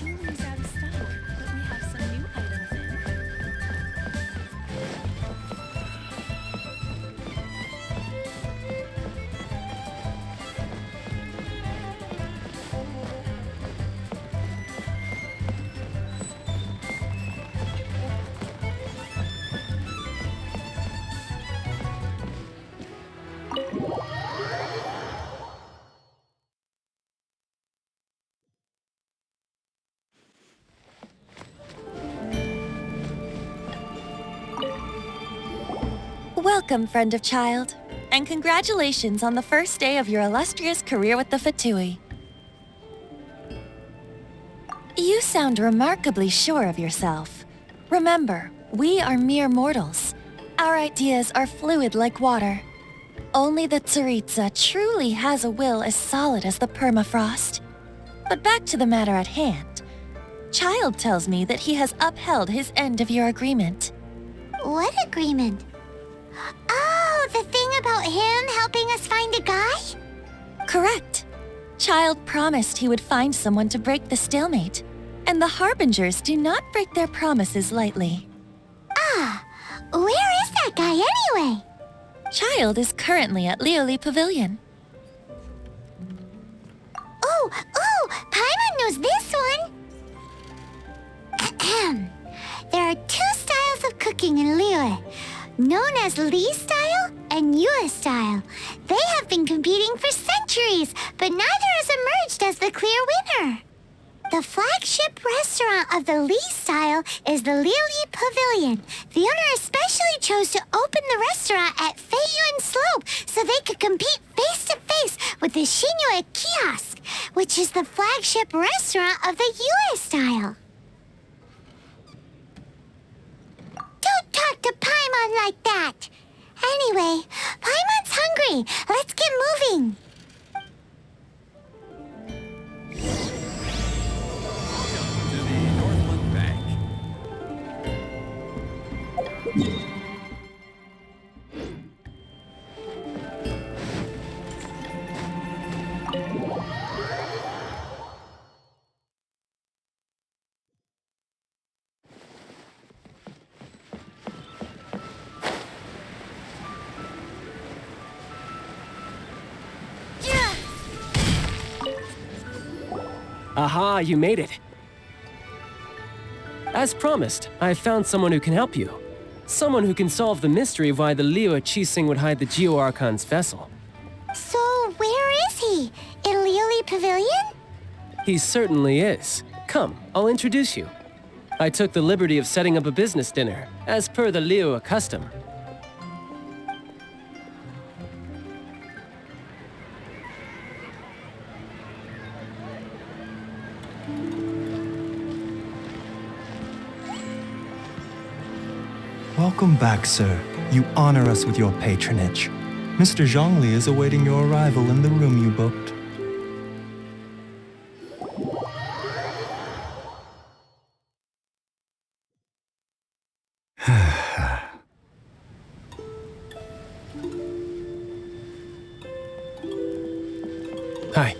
Jewelry's out of stock, but we have some new items in. Welcome, friend of child, and congratulations on the first day of your illustrious career with the Fatui. You sound remarkably sure of yourself. Remember, we are mere mortals. Our ideas are fluid like water. Only the Tsaritsa truly has a will as solid as the permafrost. But back to the matter at hand. Child tells me that he has upheld his end of your agreement. What agreement? Oh, the thing about him helping us find a guy? Correct. Child promised he would find someone to break the stalemate, and the Harbingers do not break their promises lightly. Ah, where is that guy anyway? Child is currently at Lioli Pavilion. Oh, Paimon knows this one. Ahem. There are two styles of cooking in Liyue, known as Li style and Yue style. They have been competing for centuries, but neither has emerged as the clear winner. The flagship restaurant of the Li style is the Lioli Pavilion. The owner especially chose to open the restaurant at Feiyuan Slope so they could compete face to face with the Shinyue Kiosk, which is the flagship restaurant of the Yue style. Don't talk to Paimon like that. Anyway, Paimon's hungry. Let's get moving. To the Northland Bank. Aha, you made it. As promised, I have found someone who can help you. Someone who can solve the mystery of why the Liyue Qixing would hide the Geo-Archon's vessel. So, where is he? In Lioli Pavilion? He certainly is. Come, I'll introduce you. I took the liberty of setting up a business dinner, as per the Liyue custom. Welcome back, sir. You honor us with your patronage. Mr. Zhongli is awaiting your arrival in the room you booked. Hi.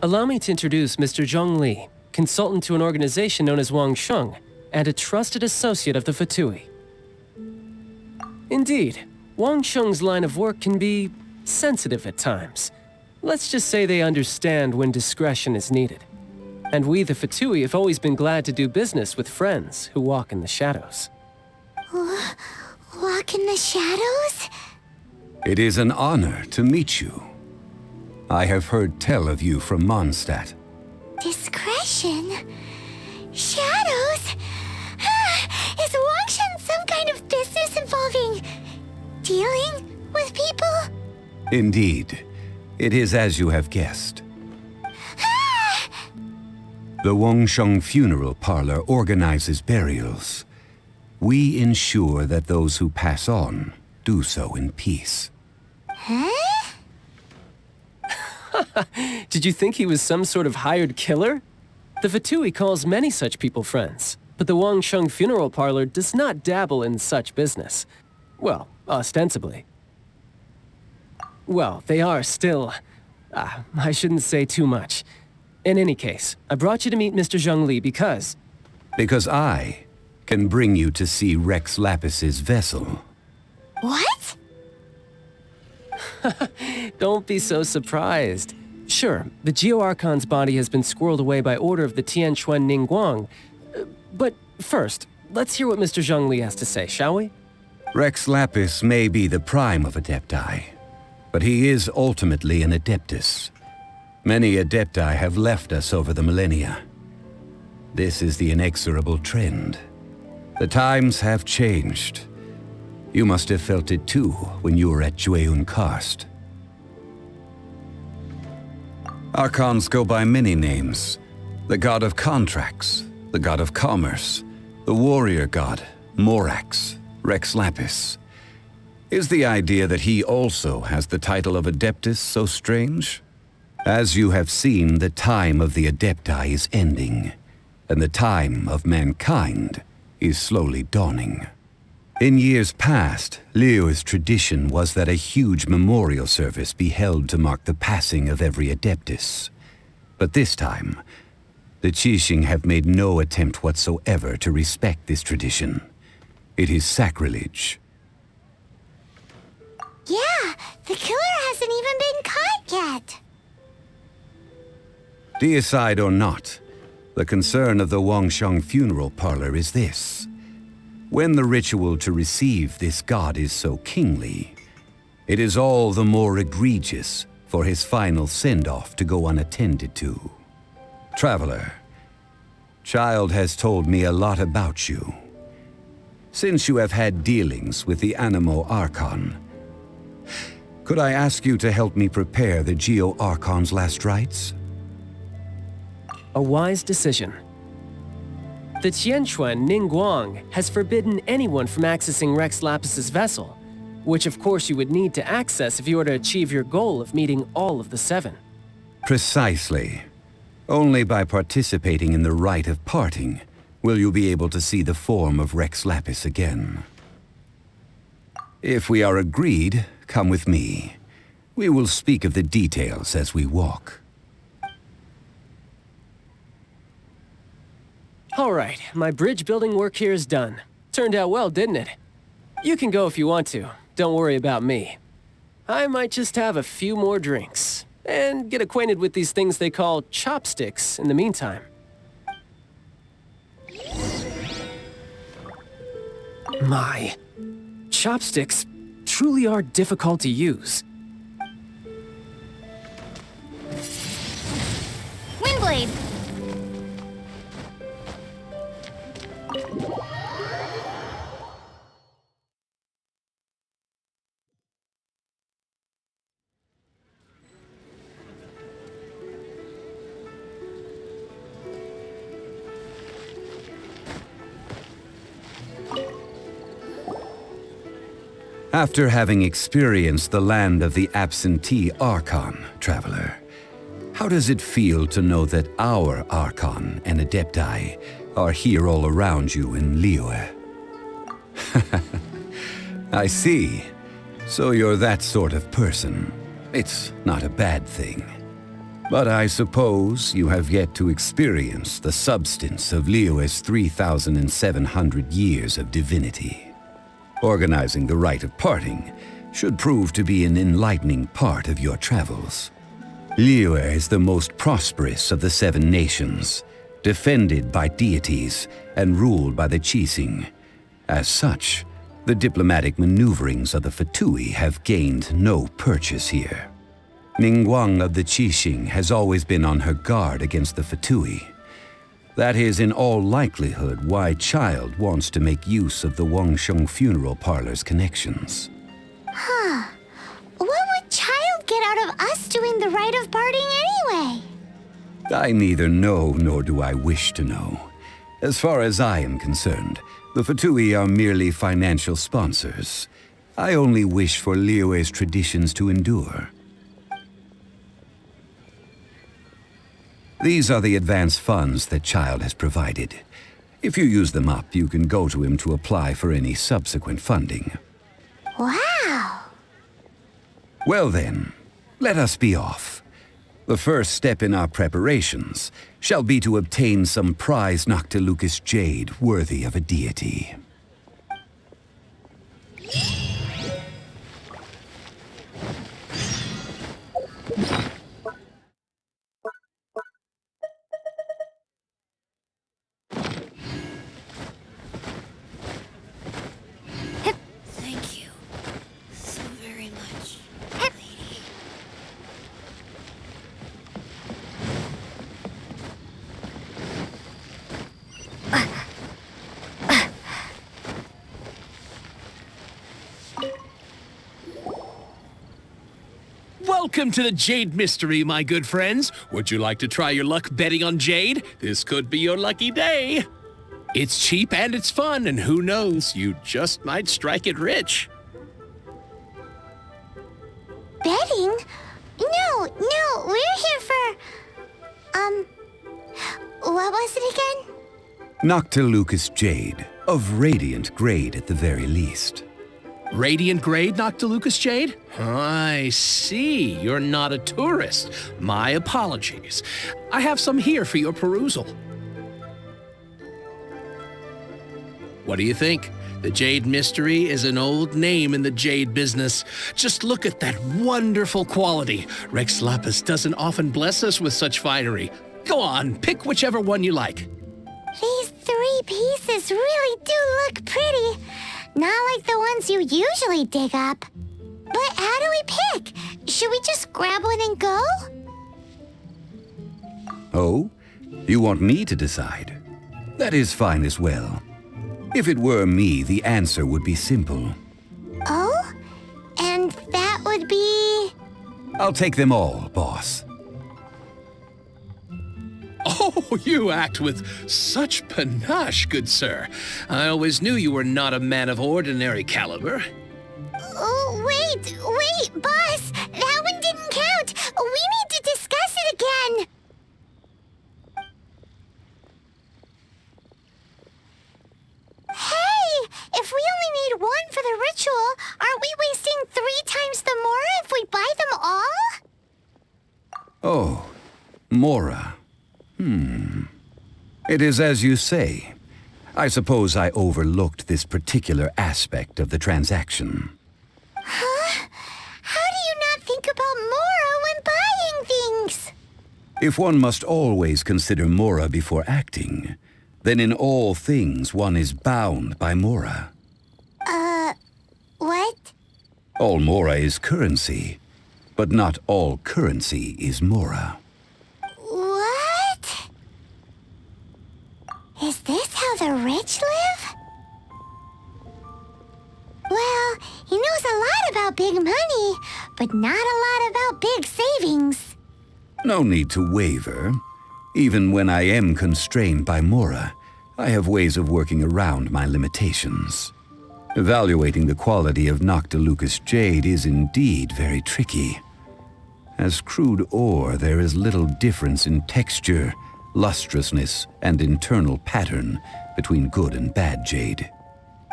Allow me to introduce Mr. Zhongli, consultant to an organization known as Wangsheng, and a trusted associate of the Fatui. Indeed, Wangsheng's line of work can be sensitive at times. Let's just say they understand when discretion is needed. And we, the Fatui, have always been glad to do business with friends who walk in the shadows. Walk in the shadows? It is an honor to meet you. I have heard tell of you from Mondstadt. Discretion? Shadows? Is Wangshan some kind of business involving dealing with people? Indeed, it is as you have guessed. The Wangsheng Funeral Parlor organizes burials. We ensure that those who pass on do so in peace. Huh? Did you think he was some sort of hired killer? The Fatui calls many such people friends, but the Wangsheng Funeral Parlor does not dabble in such business. Well, ostensibly. Well, they are still... I shouldn't say too much. In any case, I brought you to meet Mr. Zhongli because... Because I can bring you to see Rex Lapis's vessel. What? Don't be so surprised. Sure, the Geo-Archon's body has been squirreled away by order of the Tianquan Ningguang. But first, let's hear what Mr. Zhongli has to say, shall we? Rex Lapis may be the prime of Adepti, but he is ultimately an Adeptus. Many Adepti have left us over the millennia. This is the inexorable trend. The times have changed. You must have felt it too when you were at Jueyun Karst. Archons go by many names. The god of contracts, the god of commerce, the warrior god, Morax, Rex Lapis. Is the idea that he also has the title of Adeptus so strange? As you have seen, the time of the Adepti is ending, and the time of mankind is slowly dawning. In years past, Liyue's tradition was that a huge memorial service be held to mark the passing of every Adeptus. But this time, the Qixing have made no attempt whatsoever to respect this tradition. It is sacrilege. Yeah, the killer hasn't even been caught yet. Deicide or not, the concern of the Wangsheng Funeral Parlor is this. When the ritual to receive this god is so kingly, it is all the more egregious for his final send-off to go unattended to. Traveler, Child has told me a lot about you. Since you have had dealings with the Animo Archon, could I ask you to help me prepare the Geo-Archon's last rites? A wise decision. The Tianquan Ningguang has forbidden anyone from accessing Rex Lapis's vessel, which of course you would need to access if you were to achieve your goal of meeting all of the seven. Precisely. Only by participating in the rite of parting will you be able to see the form of Rex Lapis again. If we are agreed, come with me. We will speak of the details as we walk. All right, my bridge building work here is done. Turned out well, didn't it? You can go if you want to. Don't worry about me. I might just have a few more drinks and get acquainted with these things they call chopsticks in the meantime. My, chopsticks truly are difficult to use. Windblade! After having experienced the land of the absentee Archon, Traveler, how does it feel to know that our Archon and Adepti are here all around you in Liyue? I see. So you're that sort of person. It's not a bad thing. But I suppose you have yet to experience the substance of Liyue's 3,700 years of divinity. Organizing the rite of parting should prove to be an enlightening part of your travels. Liyue is the most prosperous of the 7 nations, defended by deities and ruled by the Qixing. As such, the diplomatic maneuverings of the Fatui have gained no purchase here. Ningguang of the Qixing has always been on her guard against the Fatui. That is in all likelihood why Child wants to make use of the Wangsheng funeral parlor's connections. Huh. What would Child get out of us doing the rite of parting anyway? I neither know nor do I wish to know. As far as I am concerned, the Fatui are merely financial sponsors. I only wish for Liyue's traditions to endure. These are the advance funds that Child has provided. If you use them up, you can go to him to apply for any subsequent funding. Wow! Well then, let us be off. The first step in our preparations shall be to obtain some prized Noctilucous jade worthy of a deity. Thank you so very much, lady. Welcome to the Jade Mystery, my good friends. Would you like to try your luck betting on Jade? This could be your lucky day. It's cheap and it's fun, and who knows, you just might strike it rich. Betting? No, we're here for... what was it again? Noctilucous jade, of radiant grade at the very least. Radiant grade Noctilucous jade? I see. You're not a tourist. My apologies. I have some here for your perusal. What do you think? The Jade Mystery is an old name in the jade business. Just look at that wonderful quality. Rex Lapis doesn't often bless us with such finery. Go on, pick whichever one you like. These 3 pieces really do look pretty. Not like the ones you usually dig up. But how do we pick? Should we just grab one and go? Oh? You want me to decide? That is fine as well. If it were me, the answer would be simple. Oh? And that would be... I'll take them all, boss. Oh, you act with such panache, good sir. I always knew you were not a man of ordinary caliber. Oh, wait, boss! That one didn't count! We need to discuss it again! Hey! If we only need one for the ritual, aren't we wasting 3 times the Mora if we buy them all? Oh, Mora. It is as you say. I suppose I overlooked this particular aspect of the transaction. Huh? How do you not think about Mora when buying things? If one must always consider Mora before acting, then in all things one is bound by Mora. What? All Mora is currency, but not all currency is Mora. What? Is this how the rich live? Well, he knows a lot about big money, but not a lot about big savings. No need to waver. Even when I am constrained by Mora, I have ways of working around my limitations. Evaluating the quality of Noctilucous jade is indeed very tricky. As crude ore, there is little difference in texture, lustrousness, and internal pattern between good and bad jade.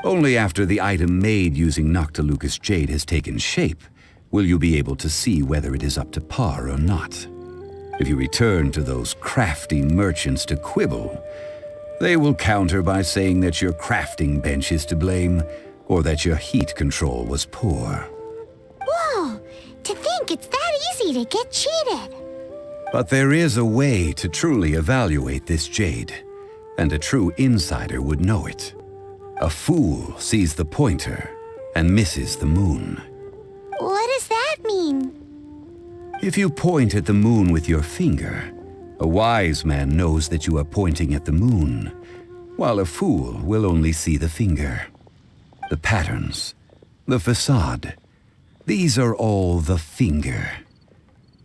Only after the item made using Noctilucous jade has taken shape will you be able to see whether it is up to par or not. If you return to those crafty merchants to quibble, they will counter by saying that your crafting bench is to blame, or that your heat control was poor. Whoa! To think it's that easy to get cheated. But there is a way to truly evaluate this jade, and a true insider would know it. A fool sees the pointer and misses the moon. What does that mean? If you point at the moon with your finger, a wise man knows that you are pointing at the moon, while a fool will only see the finger. The patterns, the facade, these are all the finger.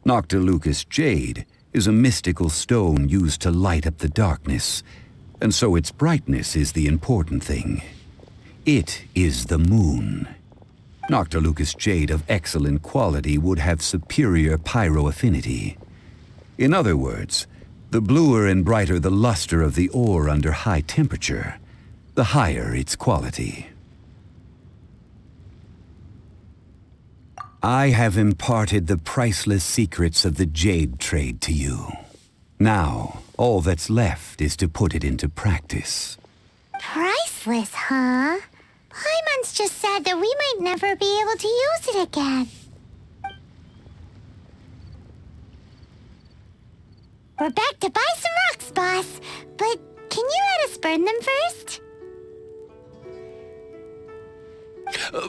Noctilucous jade is a mystical stone used to light up the darkness, and so its brightness is the important thing. It is the moon. Noctilucous jade of excellent quality would have superior pyroaffinity. In other words, the bluer and brighter the luster of the ore under high temperature, the higher its quality. I have imparted the priceless secrets of the jade trade to you. Now, all that's left is to put it into practice. Priceless, huh? Paimon's just said that we might never be able to use it again. We're back to buy some rocks, boss. But can you let us burn them first?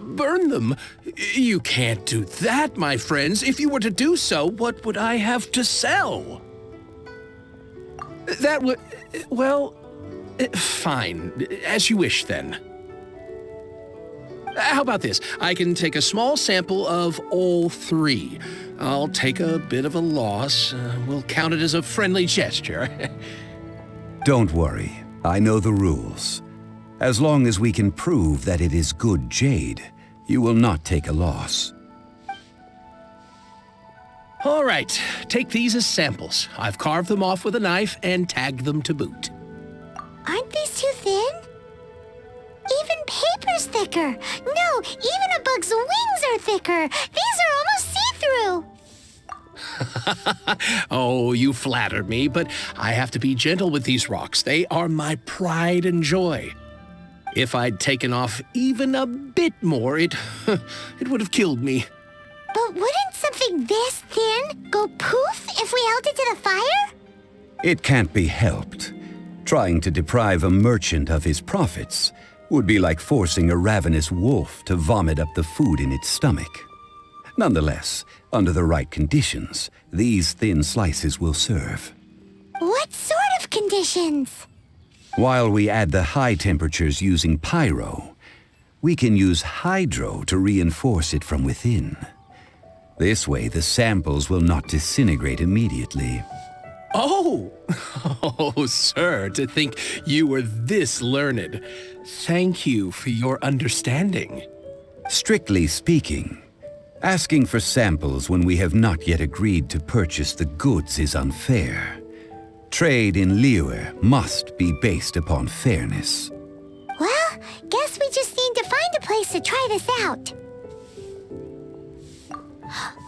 Burn them? You can't do that, my friends. If you were to do so, what would I have to sell? That would... well... fine. As you wish, then. How about this? I can take a small sample of all three. I'll take a bit of a loss. We'll count it as a friendly gesture. Don't worry. I know the rules. As long as we can prove that it is good jade, you will not take a loss. All right. Take these as samples. I've carved them off with a knife and tagged them to boot. Aren't these too thin? Even paper's thicker. No, even a bug's wings are thicker. These are almost see-through. Oh, you flatter me, but I have to be gentle with these rocks. They are my pride and joy. If I'd taken off even a bit more, it would have killed me. But wouldn't something this thin go poof if we held it to the fire? It can't be helped. Trying to deprive a merchant of his profits would be like forcing a ravenous wolf to vomit up the food in its stomach. Nonetheless, under the right conditions, these thin slices will serve. What sort of conditions? While we add the high temperatures using pyro, we can use hydro to reinforce it from within. This way, the samples will not disintegrate immediately. Oh! Oh, sir, to think you were this learned. Thank you for your understanding. Strictly speaking, asking for samples when we have not yet agreed to purchase the goods is unfair. Trade in Liyue must be based upon fairness. Well, guess we just need to find a place to try this out.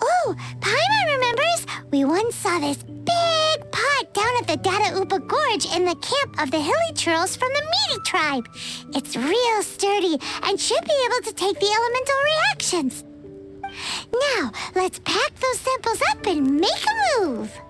Oh, Paimon remembers we once saw this big pot down at the Data Upa Gorge in the camp of the hilly churls from the Meaty tribe. It's real sturdy and should be able to take the elemental reactions. Now, let's pack those samples up and make a move.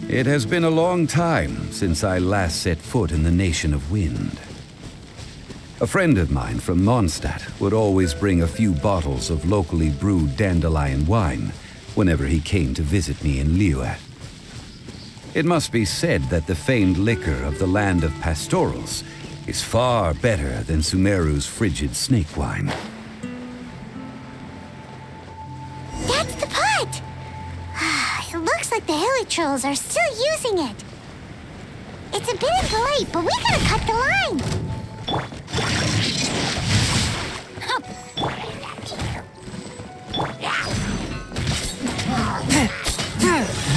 It has been a long time since I last set foot in the Nation of Wind. A friend of mine from Mondstadt would always bring a few bottles of locally brewed dandelion wine whenever he came to visit me in Liyue. It must be said that the famed liquor of the land of pastorals is far better than Sumeru's frigid snake wine. That's the pot! It looks like the hilly trolls are still using it. It's a bit impolite, but we gotta cut the line.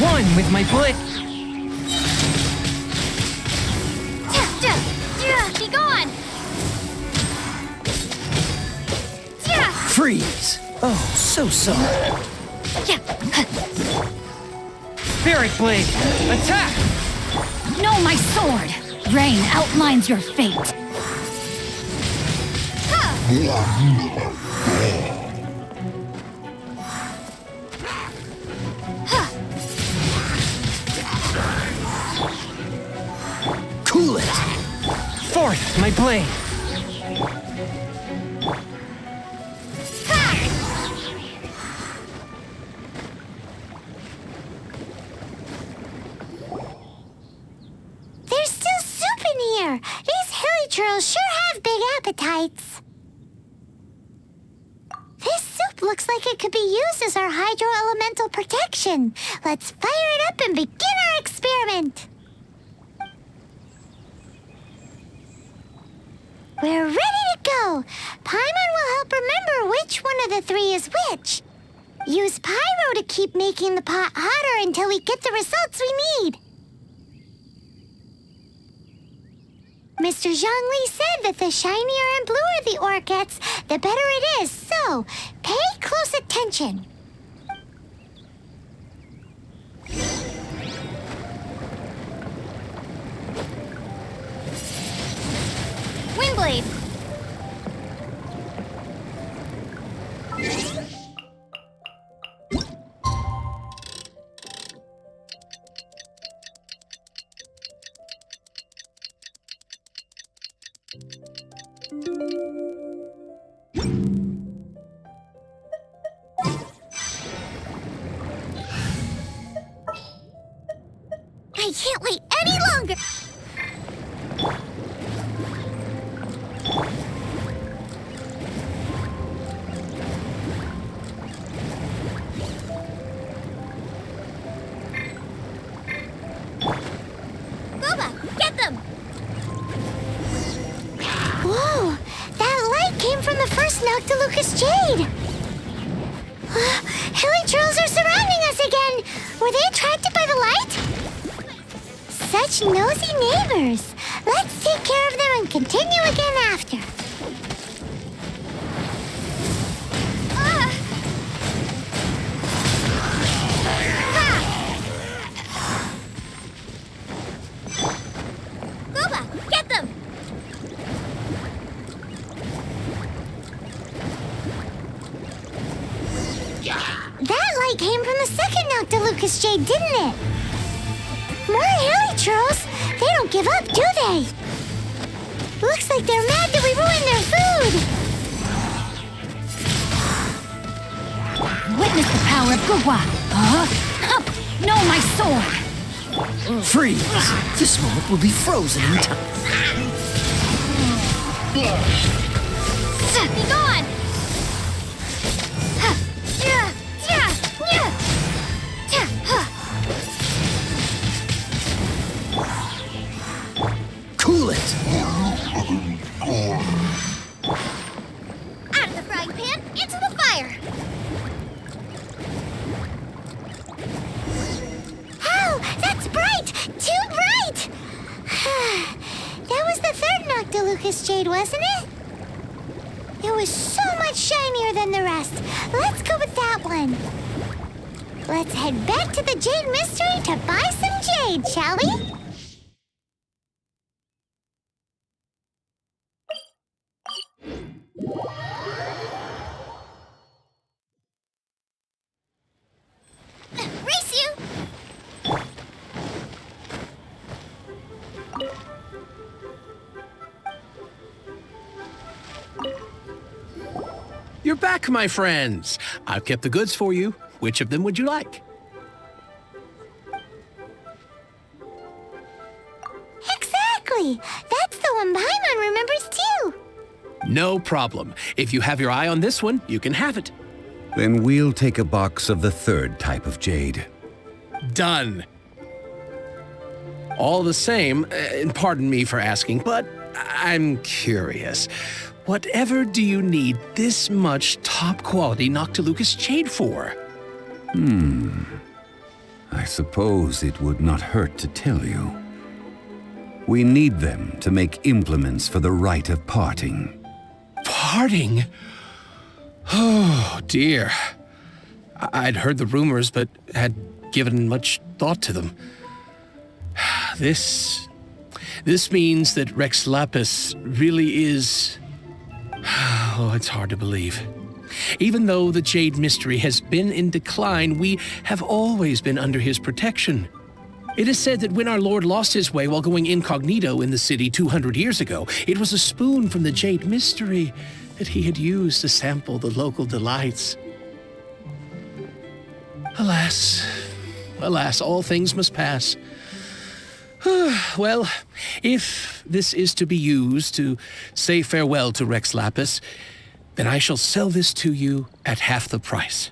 One with my foot. Be gone! Freeze! Oh, so sorry. Spirit Blade, attack! No, my sword! Rain outlines your fate. Cool it! Forth, my blade! There's still soup in here. These hilly trolls sure have big appetites. This soup looks like it could be used as our hydro-elemental protection. Let's fire it up and begin our experiment. We're ready to go. Paimon will help remember which one of the three is which. Use pyro to keep making the pot hotter until we get the results we need. Mr. Zhongli said that the shinier and bluer the ore gets, the better it is. So, pay close attention. Windblade! I can't wait any longer. Boba, get them! Whoa, that light came from the first Noctilucous Jade. Hilly trolls are surrounding us again. Were they attracted by the light? Such nosy neighbors. Let's take care of them and continue again after. Boba, get them! That light came from the second Noctilucous Jade, didn't it? More hilly trolls! They don't give up, do they? Looks like they're mad that we ruined their food! Witness the power of Gugwa! No, my sword! Freeze! This moment will be frozen in time. Be gone! Cool it! Out of the frying pan, into the fire! Oh, that's bright! Too bright! That was the third Noctilucous Jade, wasn't it? It was so much shinier than the rest. Let's go with that one. Let's head back to the Jade Mystery to buy some jade, shall we? Race you! You're back, my friends. I've kept the goods for you. Which of them would you like? Exactly! That's the when Paimon remembers too. No problem. If you have your eye on this one, you can have it. Then we'll take a box of the third type of jade. Done. All the same, and pardon me for asking, but I'm curious. Whatever do you need this much top-quality Noctilucous jade for? I suppose it would not hurt to tell you. We need them to make implements for the rite of parting. Parting? Oh, dear. I'd heard the rumors, but had given much thought to them. This means that Rex Lapis really is... Oh, it's hard to believe. Even though the Jade Mystery has been in decline, we have always been under his protection. It is said that when our Lord lost his way while going incognito in the city 200 years ago, it was a spoon from the Jade Mystery that he had used to sample the local delights. Alas, alas, all things must pass. Well, if this is to be used to say farewell to Rex Lapis, then I shall sell this to you at half the price.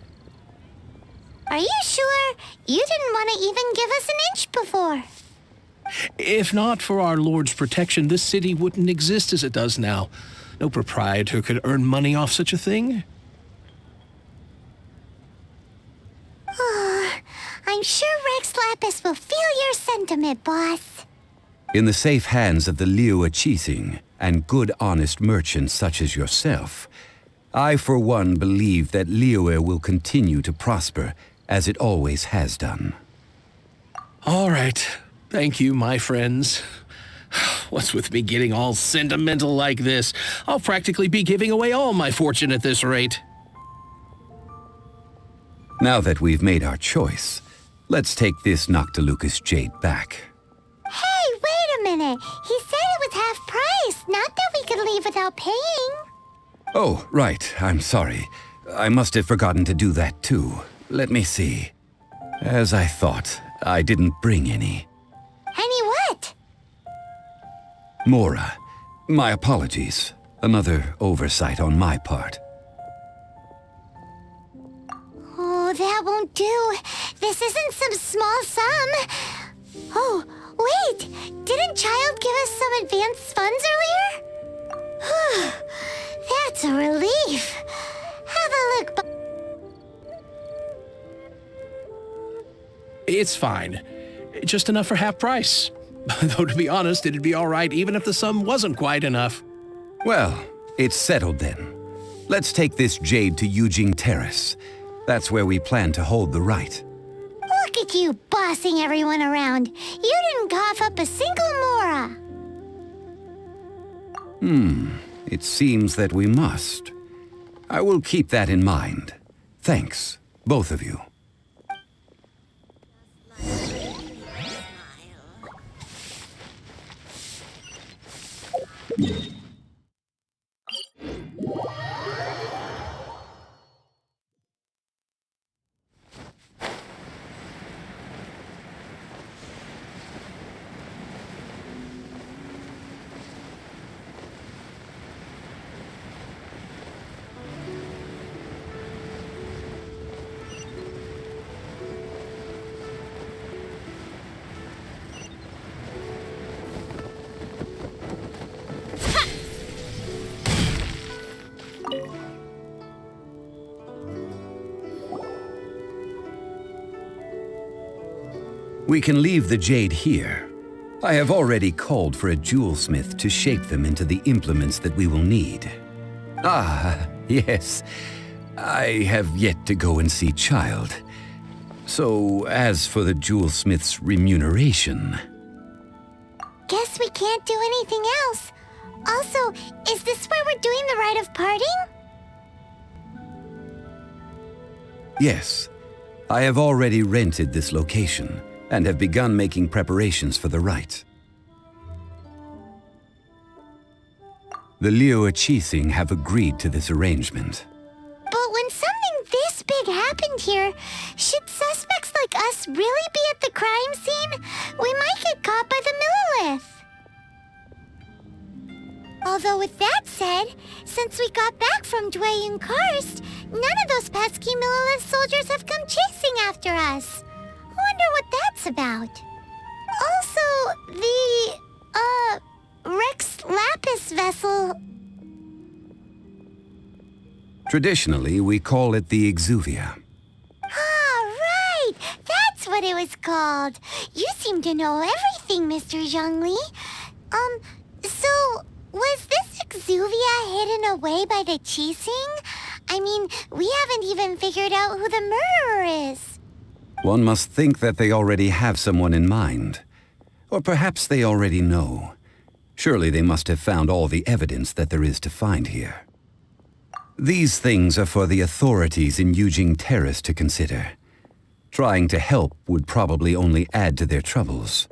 Are you sure? You didn't want to even give us an inch before. If not for our Lord's protection, this city wouldn't exist as it does now. No proprietor could earn money off such a thing. I'm sure Rex Lapis will feel your sentiment, boss. In the safe hands of the Liu Aechaic and good honest merchants such as yourself, I for one believe that Liyue will continue to prosper as it always has done. All right. Thank you, my friends. What's with me getting all sentimental like this? I'll practically be giving away all my fortune at this rate. Now that we've made our choice, let's take this Noctilucous jade back. Hey, wait a minute. He said it was half price, not that we could leave without paying. Oh, right. I'm sorry. I must have forgotten to do that too. Let me see. As I thought, I didn't bring any. Any what? Mora, my apologies. Another oversight on my part. Oh, that won't do. This isn't some small sum. Oh, wait. Didn't Child give us some advanced funds earlier? That's a relief. Have a look. It's fine. Just enough for half price. Though to be honest, it'd be all right even if the sum wasn't quite enough. Well, it's settled then. Let's take this jade to Yujing Terrace. That's where we plan to hold the rite. Look at you bossing everyone around. You didn't cough up a single Mora. It seems that we must. I will keep that in mind. Thanks, both of you. We can leave the jade here. I have already called for a jewelsmith to shape them into the implements that we will need. Ah, yes. I have yet to go and see Child. So, as for the jewelsmith's remuneration... Guess we can't do anything else. Also, is this where we're doing the rite of parting? Yes, I have already rented this location and have begun making preparations for the rite. The Liu Aechaic have agreed to this arrangement. But when something this big happened here, should suspects like us really be at the crime scene? We might get caught by the Millilith. Although with that said, since we got back from Dwayne Karst, none of those pesky Millilith soldiers have come chasing after us. Wonder what that's about. Also, the, Rex Lapis vessel... Traditionally, we call it the Exuvia. Ah, right! That's what it was called. You seem to know everything, Mr. Zhongli. So, was this Exuvia hidden away by the Qixing? I mean, we haven't even figured out who the murderer is. One must think that they already have someone in mind. Or perhaps they already know. Surely they must have found all the evidence that there is to find here. These things are for the authorities in Yujing Terrace to consider. Trying to help would probably only add to their troubles.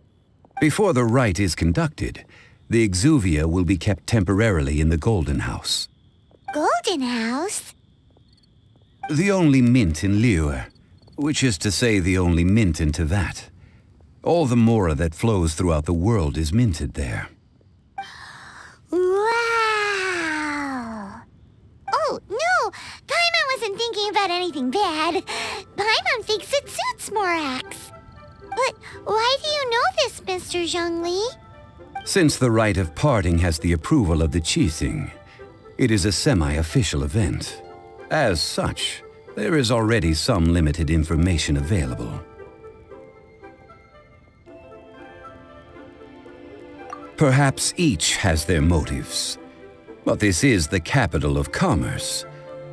Before the rite is conducted, the Exuvia will be kept temporarily in the Golden House. Golden House? The only mint in Liyue, which is to say the only mint in Tevat. All the mora that flows throughout the world is minted there. Wow! Oh, no! Paimon wasn't thinking about anything bad. Paimon thinks it suits Morax. But why do you know this, Mr. Zhongli? Since the rite of parting has the approval of the Qixing, it is a semi-official event. As such, there is already some limited information available. Perhaps each has their motives. But this is the capital of commerce.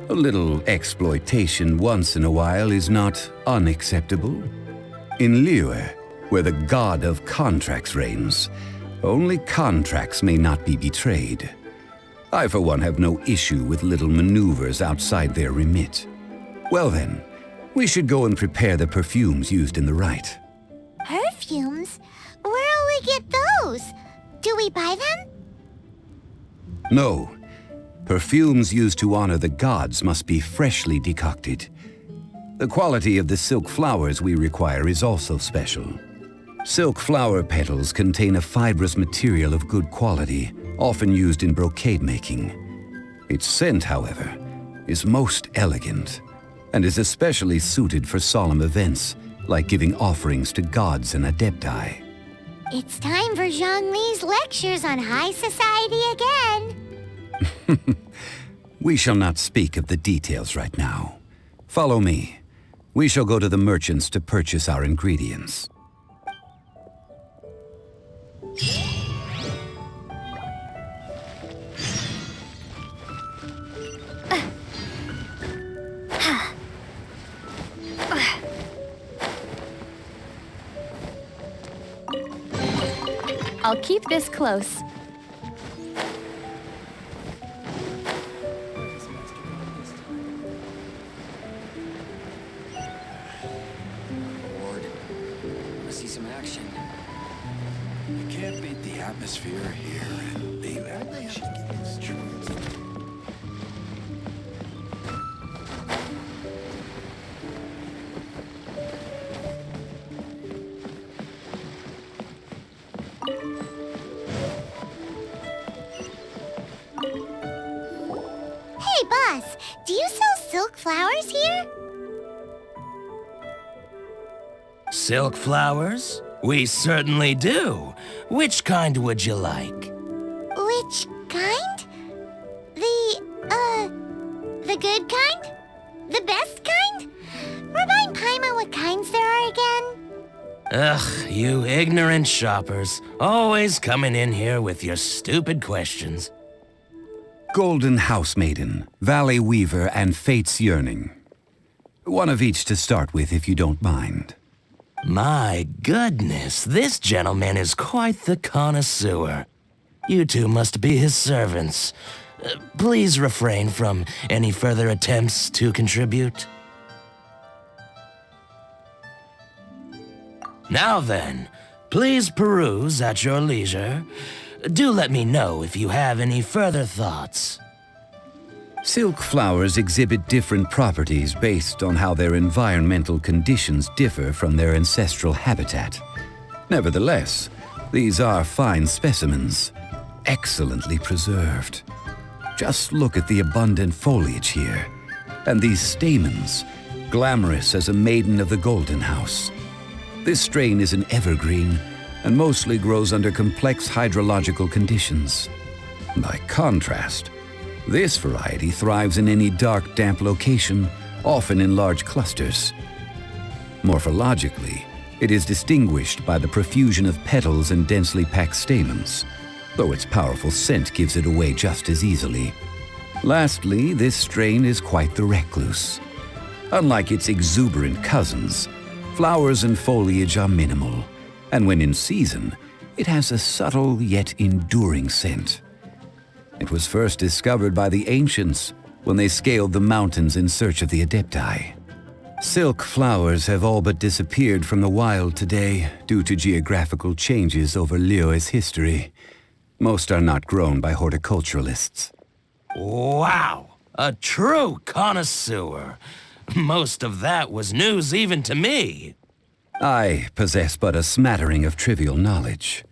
A little exploitation once in a while is not unacceptable. In Liyue, where the god of contracts reigns, only contracts may not be betrayed. I, for one, have no issue with little maneuvers outside their remit. Well then, we should go and prepare the perfumes used in the rite. Perfumes? Where'll we get those? Do we buy them? No. Perfumes used to honor the gods must be freshly decocted. The quality of the silk flowers we require is also special. Silk flower petals contain a fibrous material of good quality, often used in brocade making. Its scent, however, is most elegant, and is especially suited for solemn events, like giving offerings to gods and adepti. It's time for Zhongli's lectures on high society again. We shall not speak of the details right now. Follow me. We shall go to the merchants to purchase our ingredients. I'll keep this close. Lord, I see some action. You can't beat the atmosphere here and the action. It's true. Hey, boss, do you sell silk flowers here? Silk flowers? We certainly do. Which kind would you like? Which kind? The good kind? The best kind? Remind Paimon what kinds there are again? Ugh, you ignorant shoppers. Always coming in here with your stupid questions. Golden House Maiden, Valley Weaver, and Fate's Yearning. One of each to start with, if you don't mind. My goodness, this gentleman is quite the connoisseur. You two must be his servants. Please refrain from any further attempts to contribute. Now then, please peruse at your leisure. Do let me know if you have any further thoughts. Silk flowers exhibit different properties based on how their environmental conditions differ from their ancestral habitat. Nevertheless, these are fine specimens. excellently preserved. Just look at the abundant foliage here, and these stamens, glamorous as a maiden of the Golden House. This strain is an evergreen and mostly grows under complex hydrological conditions. By contrast, this variety thrives in any dark, damp location, often in large clusters. Morphologically, it is distinguished by the profusion of petals and densely packed stamens, though its powerful scent gives it away just as easily. Lastly, this strain is quite the recluse. Unlike its exuberant cousins, flowers and foliage are minimal, and when in season, it has a subtle yet enduring scent. It was first discovered by the ancients when they scaled the mountains in search of the Adepti. Silk flowers have all but disappeared from the wild today due to geographical changes over Liyue's history. Most are not grown by horticulturalists. Wow! A true connoisseur. Most of that was news even to me. I possess but a smattering of trivial knowledge.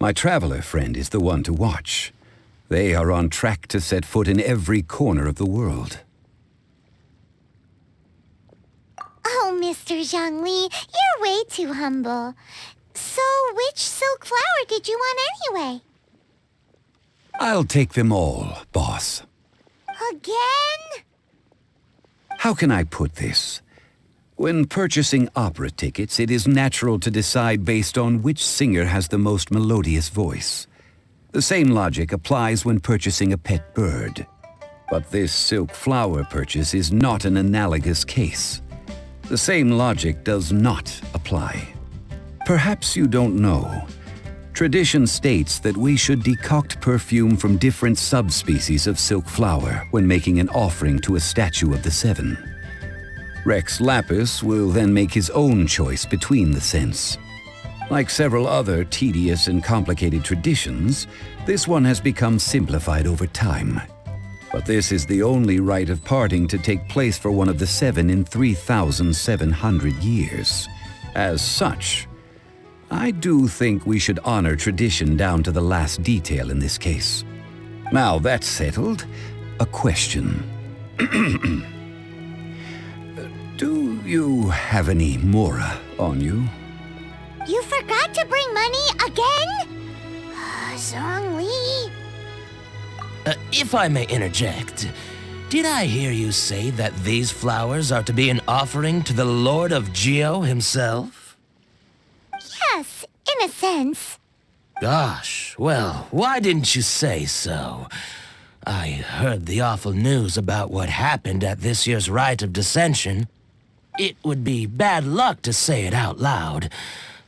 My traveler friend is the one to watch. They are on track to set foot in every corner of the world. Oh, Mr. Zhongli, you're way too humble. So, which silk flower did you want anyway? I'll take them all, boss. Again? How can I put this? When purchasing opera tickets, it is natural to decide based on which singer has the most melodious voice. The same logic applies when purchasing a pet bird. But this silk flower purchase is not an analogous case. The same logic does not apply. Perhaps you don't know. Tradition states that we should decoct perfume from different subspecies of silk flower when making an offering to a statue of the Seven. Rex Lapis will then make his own choice between the scents. Like several other tedious and complicated traditions, this one has become simplified over time. But this is the only rite of parting to take place for one of the Seven in 3,700 years. As such, I do think we should honor tradition down to the last detail in this case. Now that's settled, a question. Do you have any mora on you? You forgot to bring money again? Zhongli. If I may interject, did I hear you say that these flowers are to be an offering to the Lord of Geo himself? Yes, in a sense. Gosh, well, why didn't you say so? I heard the awful news about what happened at this year's Rite of Dissension. It would be bad luck to say it out loud,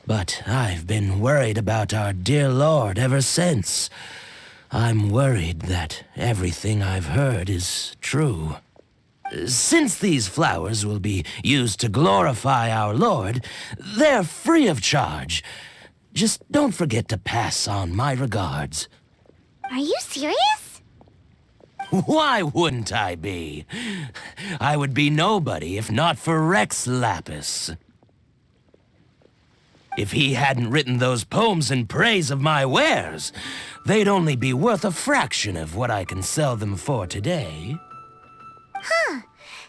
but I've been worried about our dear Lord ever since. I'm worried that everything I've heard is true. Since these flowers will be used to glorify our Lord, they're free of charge. Just don't forget to pass on my regards. Are you serious? Why wouldn't I be? I would be nobody if not for Rex Lapis. If he hadn't written those poems in praise of my wares, they'd only be worth a fraction of what I can sell them for today. Huh.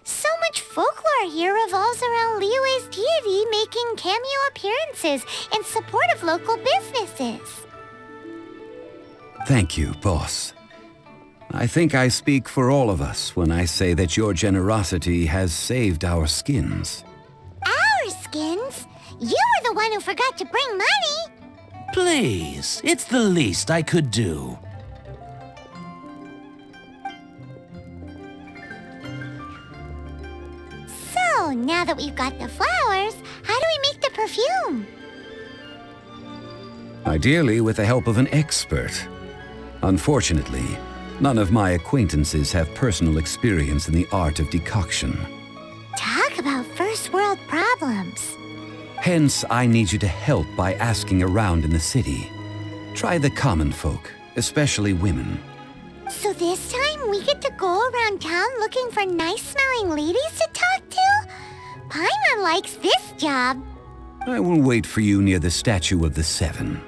So much folklore here revolves around Liyue's deity making cameo appearances in support of local businesses. Thank you, boss. I think I speak for all of us when I say that your generosity has saved our skins. Our skins? You were the one who forgot to bring money. Please, it's the least I could do. So, now that we've got the flowers, how do we make the perfume? Ideally with the help of an expert. Unfortunately, none of my acquaintances have personal experience in the art of decoction. Talk about first world problems. Hence, I need you to help by asking around in the city. Try the common folk, especially women. So this time we get to go around town looking for nice-smelling ladies to talk to? Paimon likes this job. I will wait for you near the statue of the Seven.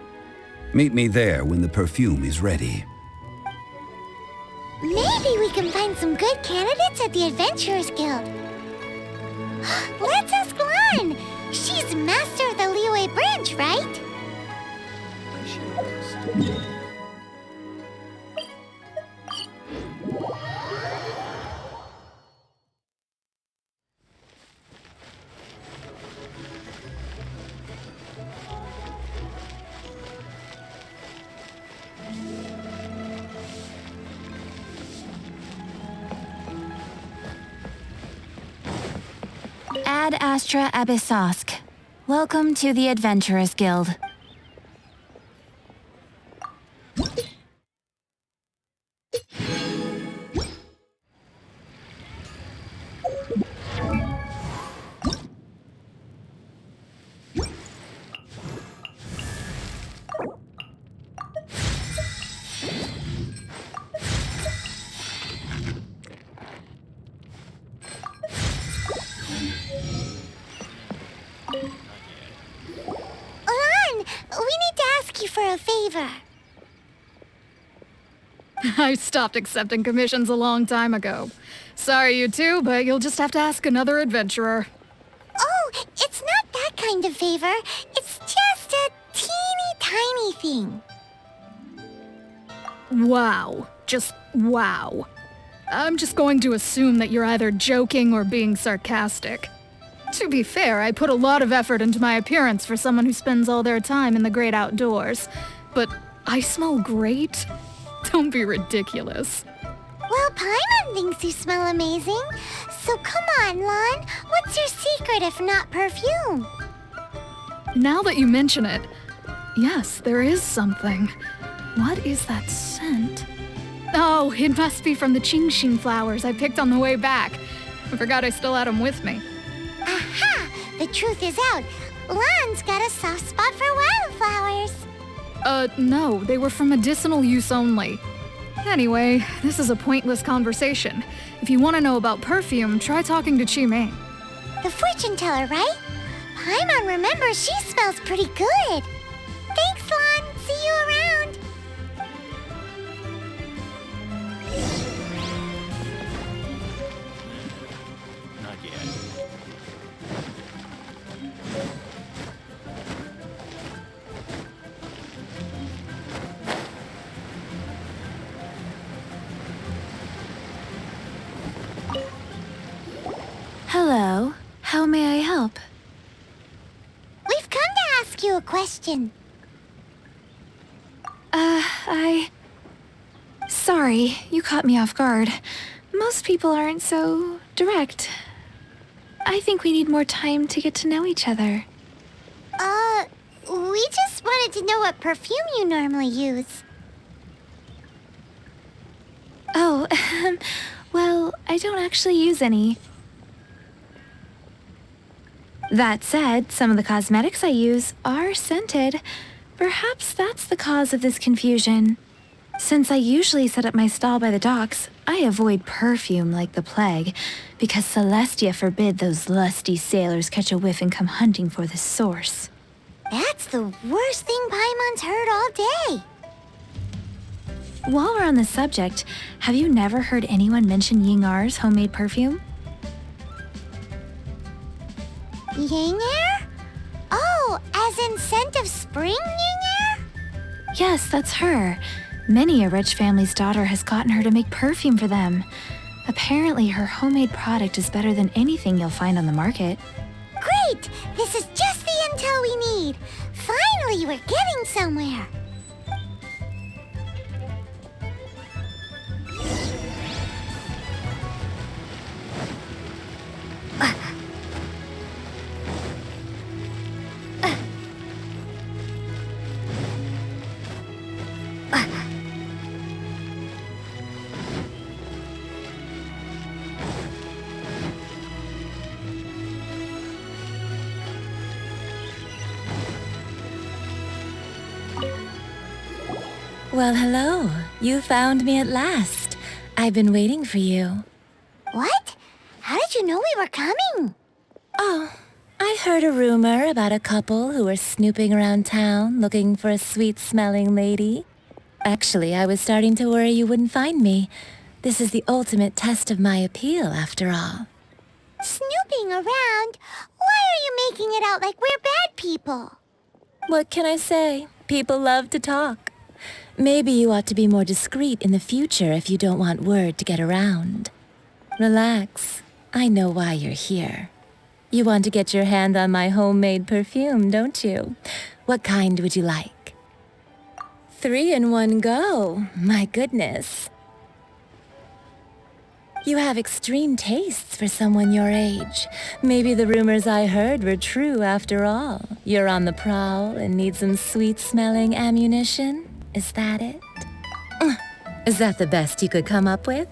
Meet me there when the perfume is ready. Maybe we can find some good candidates at the Adventurers Guild. Let's ask Lan. She's master of the Liyue branch, right? Ad Astra Abyssosk. Welcome to the Adventurers Guild. Lan, we need to ask you for a favor. I stopped accepting commissions a long time ago. Sorry, you two, but you'll just have to ask another adventurer. Oh, it's not that kind of favor. It's just a teeny tiny thing. Wow. Just wow. I'm just going to assume that you're either joking or being sarcastic. To be fair, I put a lot of effort into my appearance for someone who spends all their time in the great outdoors. But I smell great? Don't be ridiculous. Well, Paimon thinks you smell amazing. So come on, Lan. What's your secret if not perfume? Now that you mention it, yes, there is something. What is that scent? Oh, it must be from the Genshin flowers I picked on the way back. I forgot I still had them with me. Aha! The truth is out. Lan's got a soft spot for wildflowers. No, they were for medicinal use only. Anyway, this is a pointless conversation. If you want to know about perfume, try talking to Chimay. The fortune teller, right? Paimon remembers she smells pretty good. Thanks, Lan. See you around. Not yet. Hello. How may I help? We've come to ask you a question. Sorry, you caught me off guard. Most people aren't so direct. I think we need more time to get to know each other. We just wanted to know what perfume you normally use. Oh, well, I don't actually use any. That said, some of the cosmetics I use are scented. Perhaps that's the cause of this confusion. Since I usually set up my stall by the docks, I avoid perfume like the plague, because Celestia forbid those lusty sailors catch a whiff and come hunting for the source. That's the worst thing Paimon's heard all day. While we're on the subject, have you never heard anyone mention Yingar's homemade perfume? Yingar? Oh, as in scent of spring, Yingar? Yes, that's her. Many a rich family's daughter has gotten her to make perfume for them. Apparently, her homemade product is better than anything you'll find on the market. Great! This is just the intel we need. Finally, we're getting somewhere. Well, hello. You found me at last. I've been waiting for you. What? How did you know we were coming? Oh, I heard a rumor about a couple who were snooping around town looking for a sweet-smelling lady. Actually, I was starting to worry you wouldn't find me. This is the ultimate test of my appeal, after all. Snooping around? Why are you making it out like we're bad people? What can I say? People love to talk. Maybe you ought to be more discreet in the future if you don't want word to get around. Relax. I know why you're here. You want to get your hand on my homemade perfume, don't you? What kind would you like? 3 in one go. My goodness. You have extreme tastes for someone your age. Maybe the rumors I heard were true after all. You're on the prowl and need some sweet-smelling ammunition? Is that it? Is that the best you could come up with?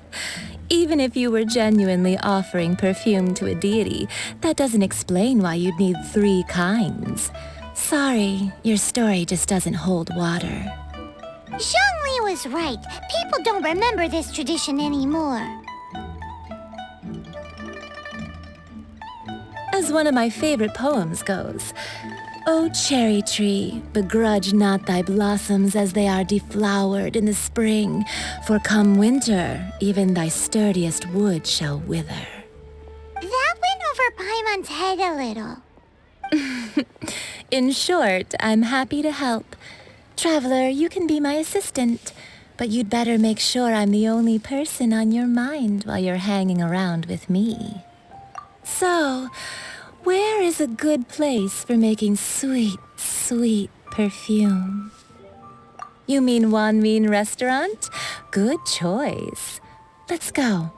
Even if you were genuinely offering perfume to a deity, that doesn't explain why you'd need 3 kinds. Sorry, your story just doesn't hold water. Zhongli was right. People don't remember this tradition anymore. As one of my favorite poems goes, "O cherry tree, begrudge not thy blossoms as they are deflowered in the spring, for come winter, even thy sturdiest wood shall wither." That went over Paimon's head a little. In short, I'm happy to help. Traveler, you can be my assistant, but you'd better make sure I'm the only person on your mind while you're hanging around with me. So, where is a good place for making sweet, sweet perfume? You mean Wanmin Restaurant? Good choice. Let's go.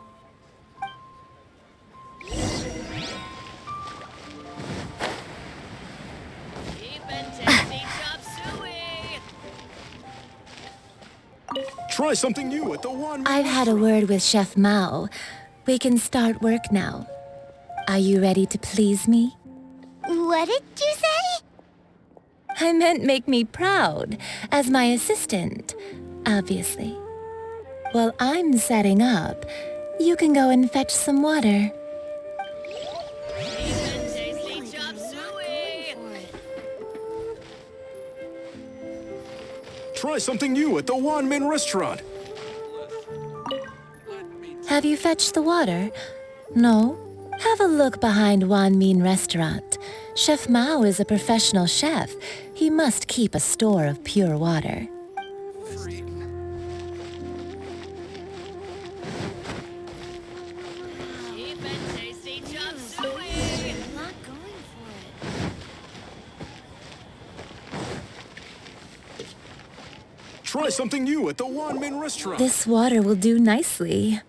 Try something new at the one. I've had a word with Chef Mao. We can start work now. Are you ready to please me? What did you say? I meant make me proud, as my assistant, obviously. While I'm setting up, you can go and fetch some water. Try something new at the Wanmin Restaurant. Have you fetched the water? No? Have a look behind Wanmin Restaurant. Chef Mao is a professional chef. He must keep a store of pure water. Try something new at the Wanmin Restaurant. This water will do nicely.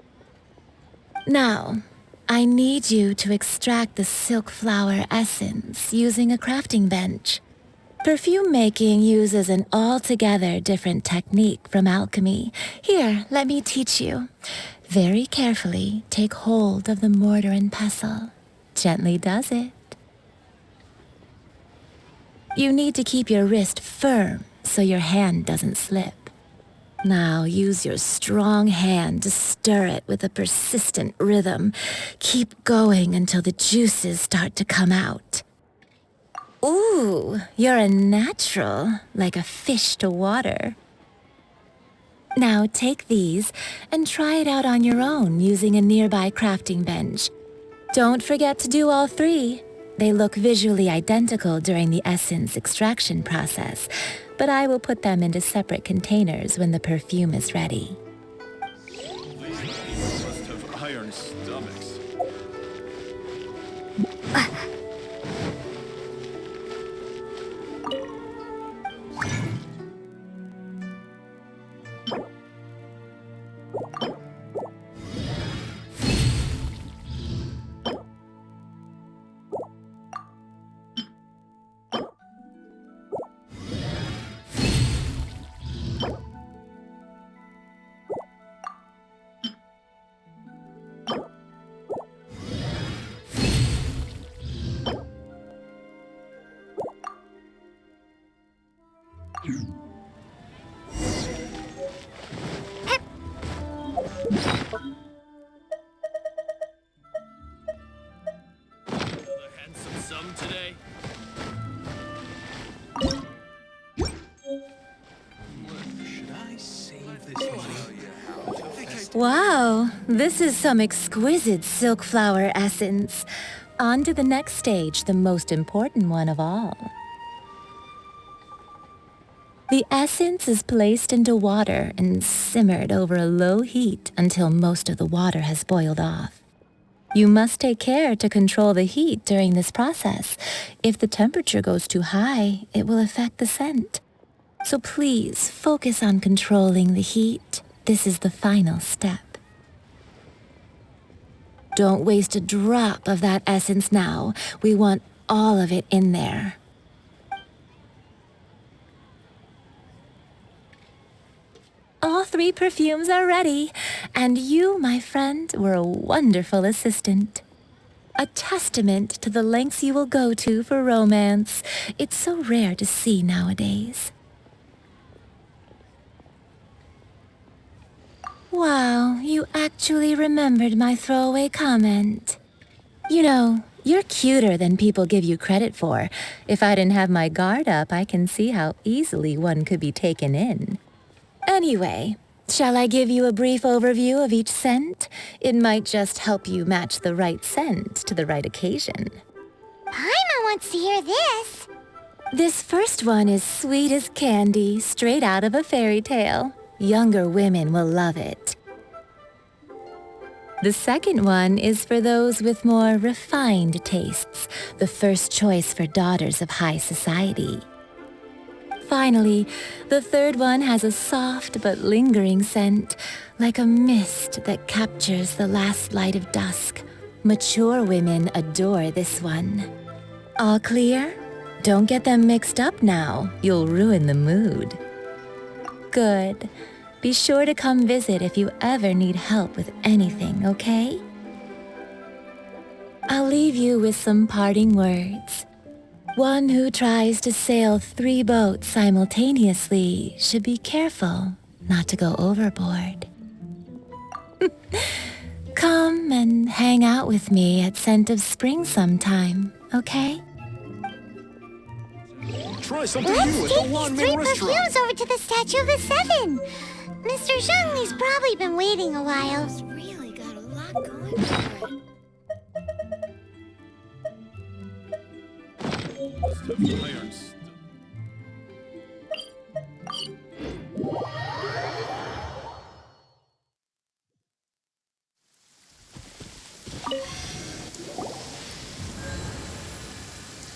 Now, I need you to extract the silk flower essence using a crafting bench. Perfume making uses an altogether different technique from alchemy. Here, let me teach you. Very carefully, take hold of the mortar and pestle. Gently does it. You need to keep your wrist firm so your hand doesn't slip. Now use your strong hand to stir it with a persistent rhythm. Keep going until the juices start to come out. Ooh, you're a natural, like a fish to water. Now take these and try it out on your own using a nearby crafting bench. Don't forget to do all 3. They look visually identical during the essence extraction process, but I will put them into separate containers when the perfume is ready. Must have iron stomachs. Handsome sum today. Wow, this is some exquisite silk flower essence. On to the next stage, the most important one of all. The essence is placed into water and simmered over a low heat until most of the water has boiled off. You must take care to control the heat during this process. If the temperature goes too high, it will affect the scent. So please focus on controlling the heat. This is the final step. Don't waste a drop of that essence now. We want all of it in there. All 3 perfumes are ready, and you, my friend, were a wonderful assistant. A testament to the lengths you will go to for romance. It's so rare to see nowadays. Wow, you actually remembered my throwaway comment. You know, you're cuter than people give you credit for. If I didn't have my guard up, I can see how easily one could be taken in. Anyway, shall I give you a brief overview of each scent? It might just help you match the right scent to the right occasion. Paimon wants to hear this. This first one is sweet as candy, straight out of a fairy tale. Younger women will love it. The second one is for those with more refined tastes, the first choice for daughters of high society. Finally, the third one has a soft but lingering scent, like a mist that captures the last light of dusk. Mature women adore this one. All clear? Don't get them mixed up now. You'll ruin the mood. Good. Be sure to come visit if you ever need help with anything, okay? I'll leave you with some parting words. One who tries to sail 3 boats simultaneously should be careful not to go overboard. Come and hang out with me at Scent of Spring sometime, okay? Try something Let's new at take the One these 3 Min restaurant. perfumes over to the Statue of the Seven. Mr. Zhongli's probably been waiting a while. It's really got a lot going for it.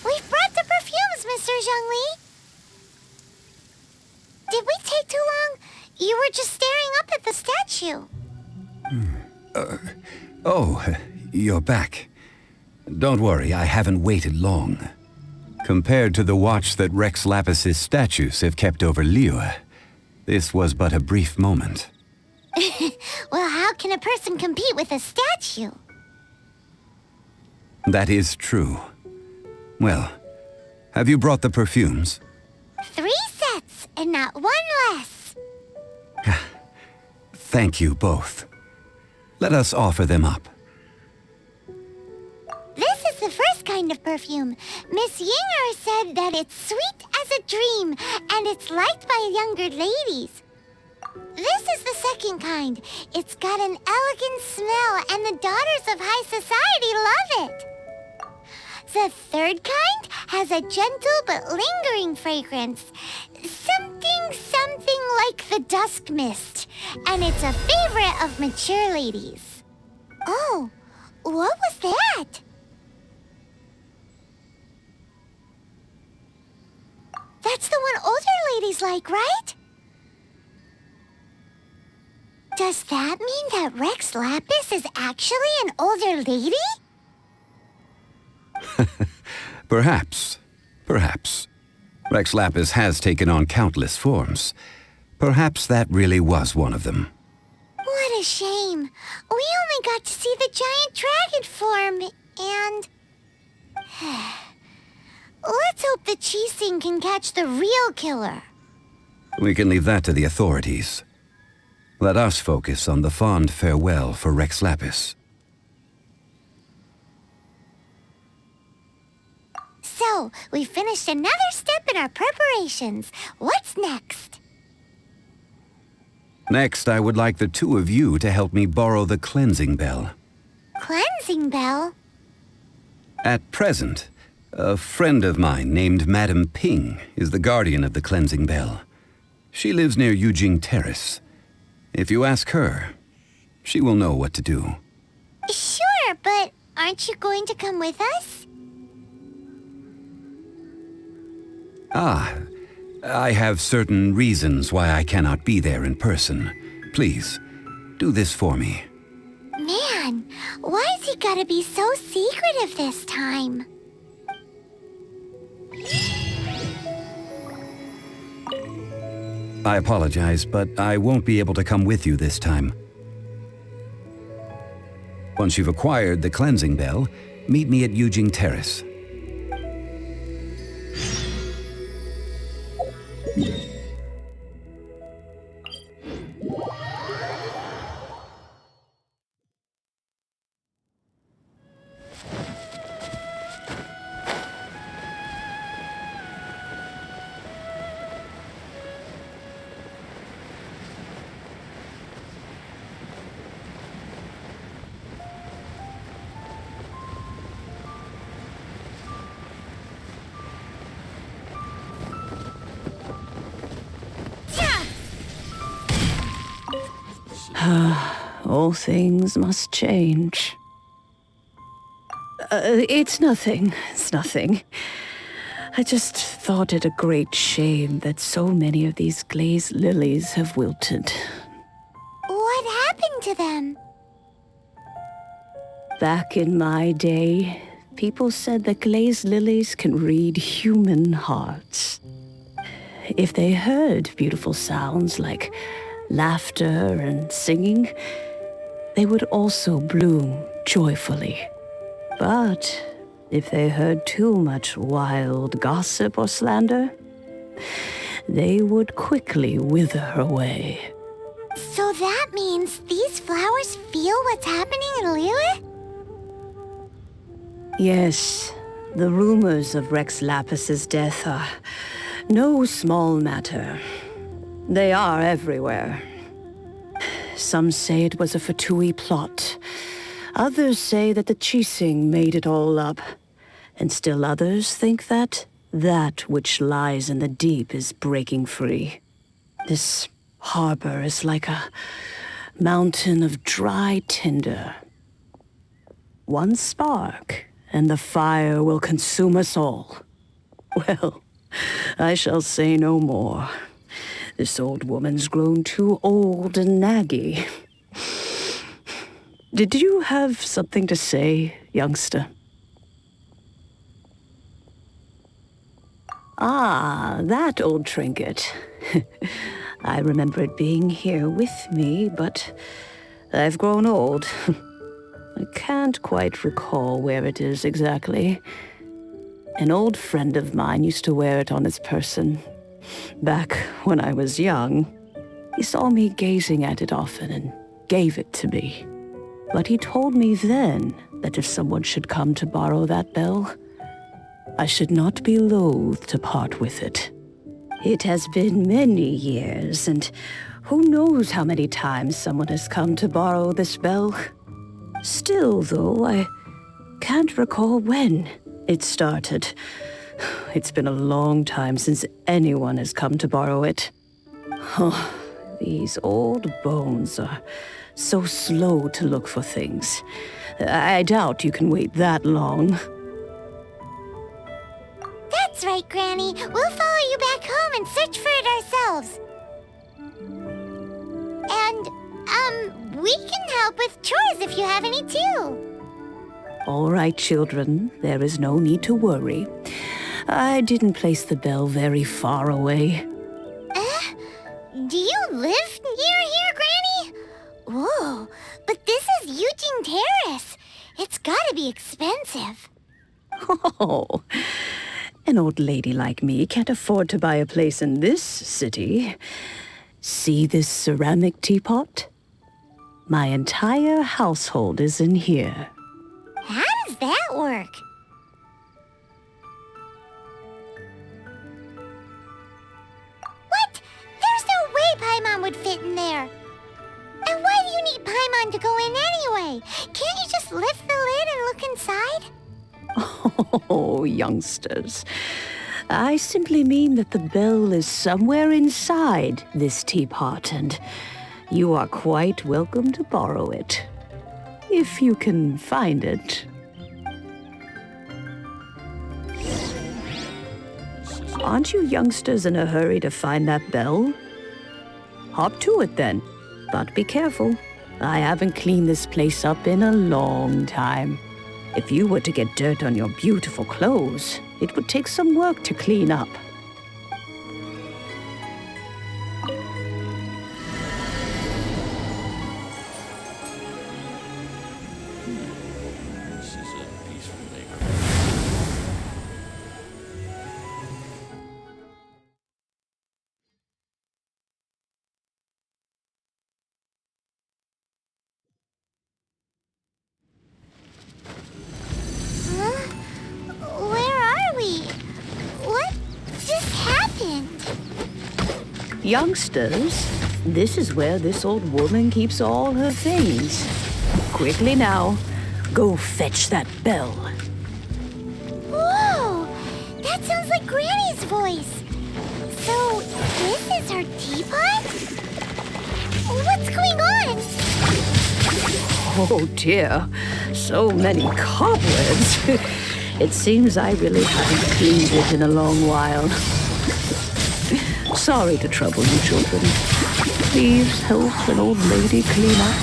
We've brought the perfumes, Mr. Zhongli. Did we take too long? You were just staring up at the statue. Oh, you're back. Don't worry, I haven't waited long. Compared to the watch that Rex Lapis's statues have kept over Liyue, this was but a brief moment. Well, how can a person compete with a statue? That is true. Well, have you brought the perfumes? 3 sets, and not 1 less. Thank you both. Let us offer them up. This is the first kind of perfume. Miss Yinger said that it's sweet as a dream, and it's liked by younger ladies. This is the second kind. It's got an elegant smell, and the daughters of high society love it. The third kind has a gentle but lingering fragrance. Something like the dusk mist. And it's a favorite of mature ladies. Oh, what was that? That's the one older ladies like, right? Does that mean that Rex Lapis is actually an older lady? Perhaps. Perhaps. Rex Lapis has taken on countless forms. Perhaps that really was one of them. What a shame. We only got to see the giant dragon form, and... Let's hope the Qixing can catch the real killer. We can leave that to the authorities. Let us focus on the fond farewell for Rex Lapis. So, we finished another step in our preparations. What's next? Next, I would like the two of you to help me borrow the cleansing bell. Cleansing bell? At present, a friend of mine named Madame Ping is the guardian of the cleansing bell. She lives near Yujing Terrace. If you ask her, she will know what to do. Sure, but aren't you going to come with us? I have certain reasons why I cannot be there in person. Please, do this for me. Man, why's he gotta be so secretive this time? I apologize, but I won't be able to come with you this time. Once you've acquired the cleansing bell, meet me at Yujing Terrace. All things must change. It's nothing. It's nothing. I just thought it a great shame that so many of these glazed lilies have wilted. What happened to them? Back in my day, people said that glazed lilies can read human hearts. If they heard beautiful sounds like laughter and singing, they would also bloom joyfully. But if they heard too much wild gossip or slander, they would quickly wither away. So that means these flowers feel what's happening in Liyue? Yes, the rumors of Rex Lapis's death are no small matter. They are everywhere. Some say it was a Fatui plot. Others say that the Chising made it all up. And still others think that which lies in the deep is breaking free. This harbor is like a mountain of dry tinder. One spark, and the fire will consume us all. Well, I shall say no more. This old woman's grown too old and naggy. Did you have something to say, youngster? Ah, that old trinket. I remember it being here with me, but I've grown old. I can't quite recall where it is exactly. An old friend of mine used to wear it on his person. Back when I was young, he saw me gazing at it often and gave it to me. But he told me then that if someone should come to borrow that bell, I should not be loath to part with it. It has been many years, and who knows how many times someone has come to borrow this bell. Still, though, I can't recall when it started. It's been a long time since anyone has come to borrow it. Oh, these old bones are so slow to look for things. I doubt you can wait that long. That's right, Granny. We'll follow you back home and search for it ourselves. And, we can help with chores if you have any too. All right, children. There is no need to worry. I didn't place the bell very far away. Do you live near here, Granny? Whoa, but this is Yujing Terrace. It's gotta be expensive. Oh, an old lady like me can't afford to buy a place in this city. See this ceramic teapot? My entire household is in here. How does that work? What? There's no way Paimon would fit in there. And why do you need Paimon to go in anyway? Can't you just lift the lid and look inside? Oh, youngsters. I simply mean that the bell is somewhere inside this teapot, and you are quite welcome to borrow it. If you can find it. Aren't you youngsters in a hurry to find that bell? Hop to it then, but be careful. I haven't cleaned this place up in a long time. If you were to get dirt on your beautiful clothes, it would take some work to clean up. This is a peaceful neighborhood. Huh? Where are we? What just happened? Youngsters, this is where this old woman keeps all her things. Quickly now, go fetch that bell. Whoa! That sounds like Granny's voice. So, this is her teapot? What's going on? Oh dear, so many cobwebs. It seems I really haven't cleaned it in a long while. Sorry to trouble you, children. Please help an old lady clean up.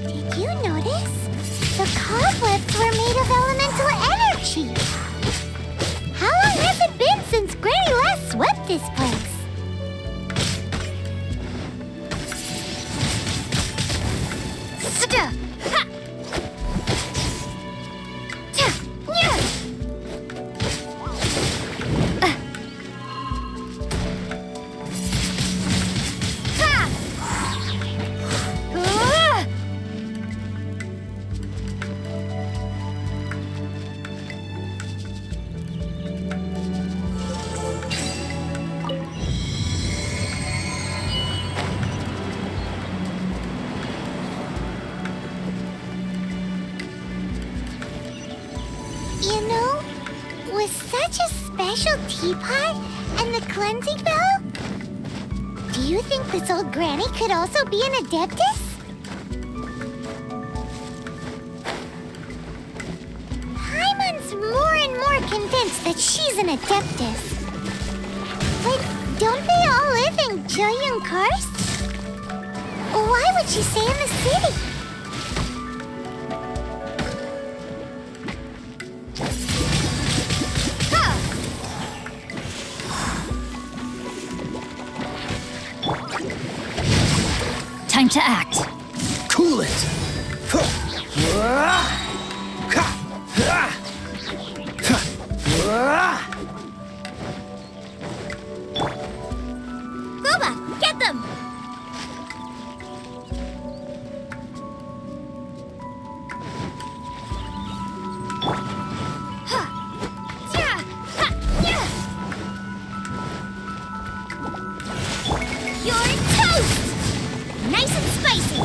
Did you notice? The cobwebs were made of elemental energy. How long has it been since Granny last swept this place? Sta! Ha! Ta! Nya! Ha! Ah! You know, with such a special teapot and the cleansing bell, do you think this old granny could also be an adeptus? Paimon's more and more convinced that she's an adeptus. But don't they all live in Jueyun Karst? Why would she stay in the city? Time to act. Cool it! Boba, get them! You're toast! Nice and spicy!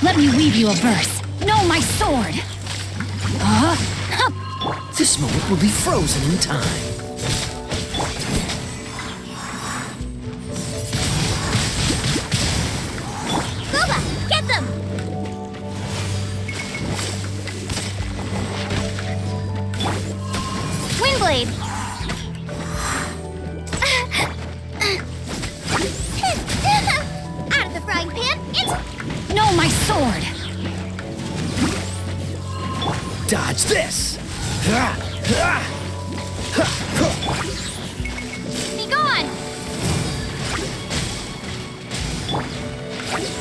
Let me weave you a verse. No, my sword! This moment will be frozen in time. Boba, get them! Windblade! Out of the frying pan, it's... No, my sword! Dodge this! Be gone!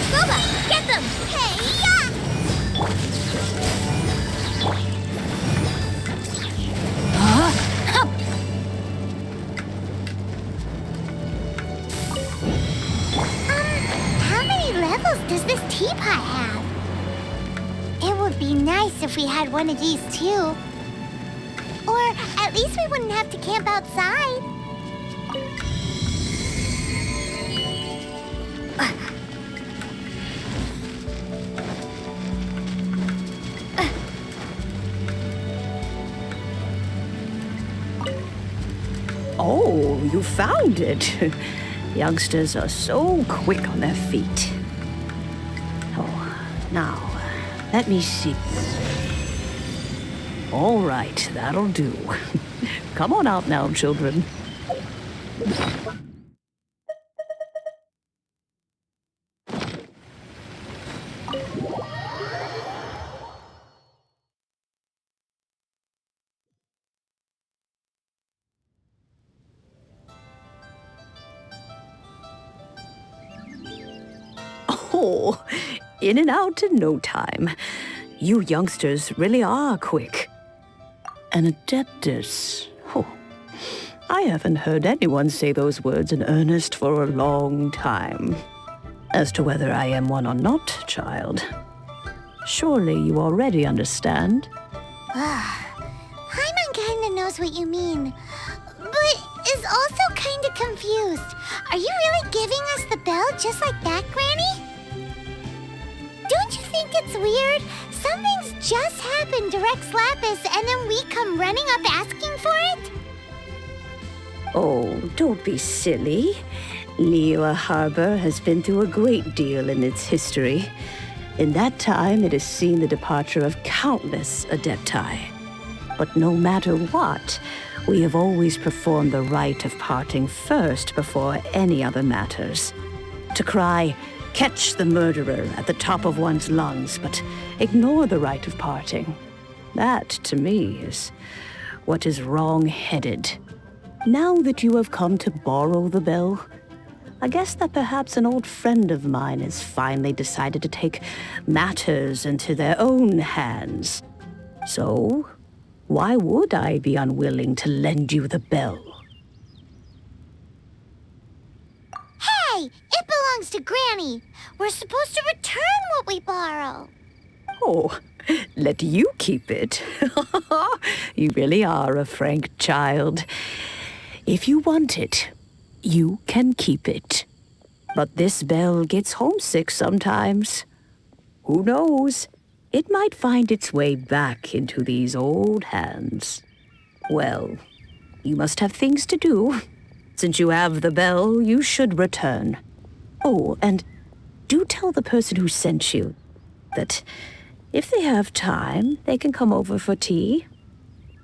Booba, get them! Hey-ya! How many levels does this teapot have? It would be nice if we had one of these too. Or at least we wouldn't have to camp outside. Oh, you found it. Youngsters are so quick on their feet. Oh, now, let me see. All right, that'll do. Come on out now, children. Oh, in and out in no time. You youngsters really are quick. An adeptus. Oh, I haven't heard anyone say those words in earnest for a long time. As to whether I am one or not, child, surely you already understand. Paimon kinda knows what you mean, but is also kinda confused. Are you really giving us the bell just like that, Granny? Don't you think it's weird? Something's just happened to Rex Lapis and then we come running up asking for it? Oh, don't be silly. Liyue Harbor has been through a great deal in its history. In that time, it has seen the departure of countless adepti. But no matter what, we have always performed the rite of parting first before any other matters. To cry, "Catch the murderer," at the top of one's lungs, but ignore the rite of parting. That, to me, is what is wrong-headed. Now that you have come to borrow the bell, I guess that perhaps an old friend of mine has finally decided to take matters into their own hands. So, why would I be unwilling to lend you the bell? Hey, it belongs to Granny. We're supposed to return what we borrow. Oh, let you keep it. You really are a frank child. If you want it, you can keep it. But this bell gets homesick sometimes. Who knows? It might find its way back into these old hands. Well, you must have things to do. Since you have the bell, you should return. Oh, and do tell the person who sent you that if they have time, they can come over for tea.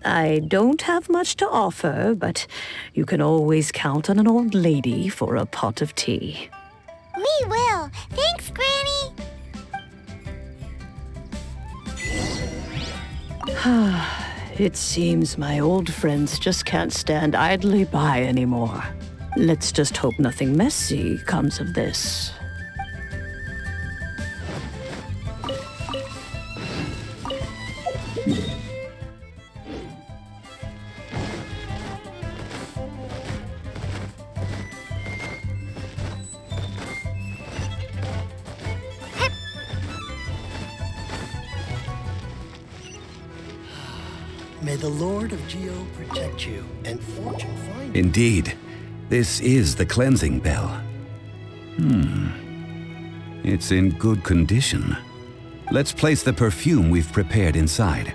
I don't have much to offer, but you can always count on an old lady for a pot of tea. We will. Thanks, Granny. It seems my old friends just can't stand idly by anymore. Let's just hope nothing messy comes of this. May the Lord of Geo protect you and fortune find you. Indeed. This is the cleansing bell. It's in good condition. Let's place the perfume we've prepared inside.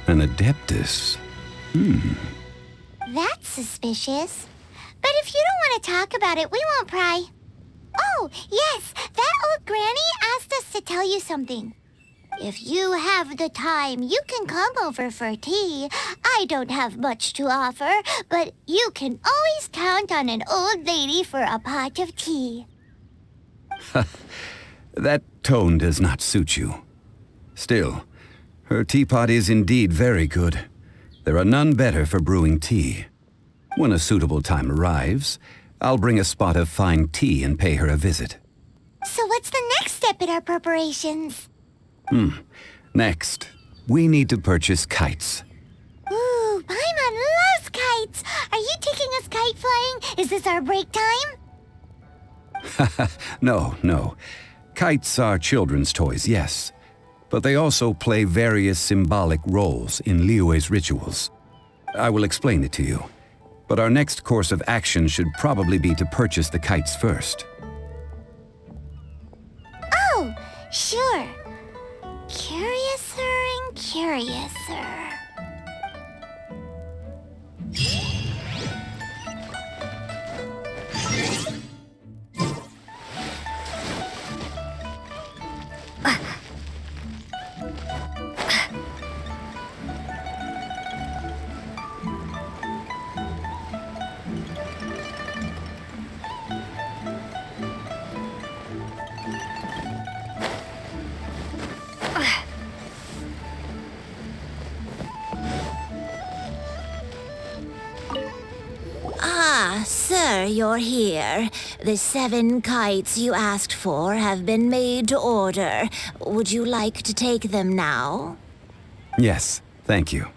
An adeptus. That's suspicious. But if you don't want to talk about it, we won't pry. Oh, yes, that old granny asked us to tell you something. If you have the time, you can come over for tea. I don't have much to offer, but you can always just count on an old lady for a pot of tea. That tone does not suit you. Still, her teapot is indeed very good. There are none better for brewing tea. When a suitable time arrives, I'll bring a spot of fine tea and pay her a visit. So what's the next step in our preparations? Next, we need to purchase kites. Ooh, Paimon loves kites! Are you taking us kite flying? Is this our break time? No. Kites are children's toys, yes. But they also play various symbolic roles in Liyue's rituals. I will explain it to you. But our next course of action should probably be to purchase the kites first. Oh, sure. Curiouser and curiouser. Ah, sir, you're here. The 7 kites you asked for have been made to order. Would you like to take them now? Yes, thank you.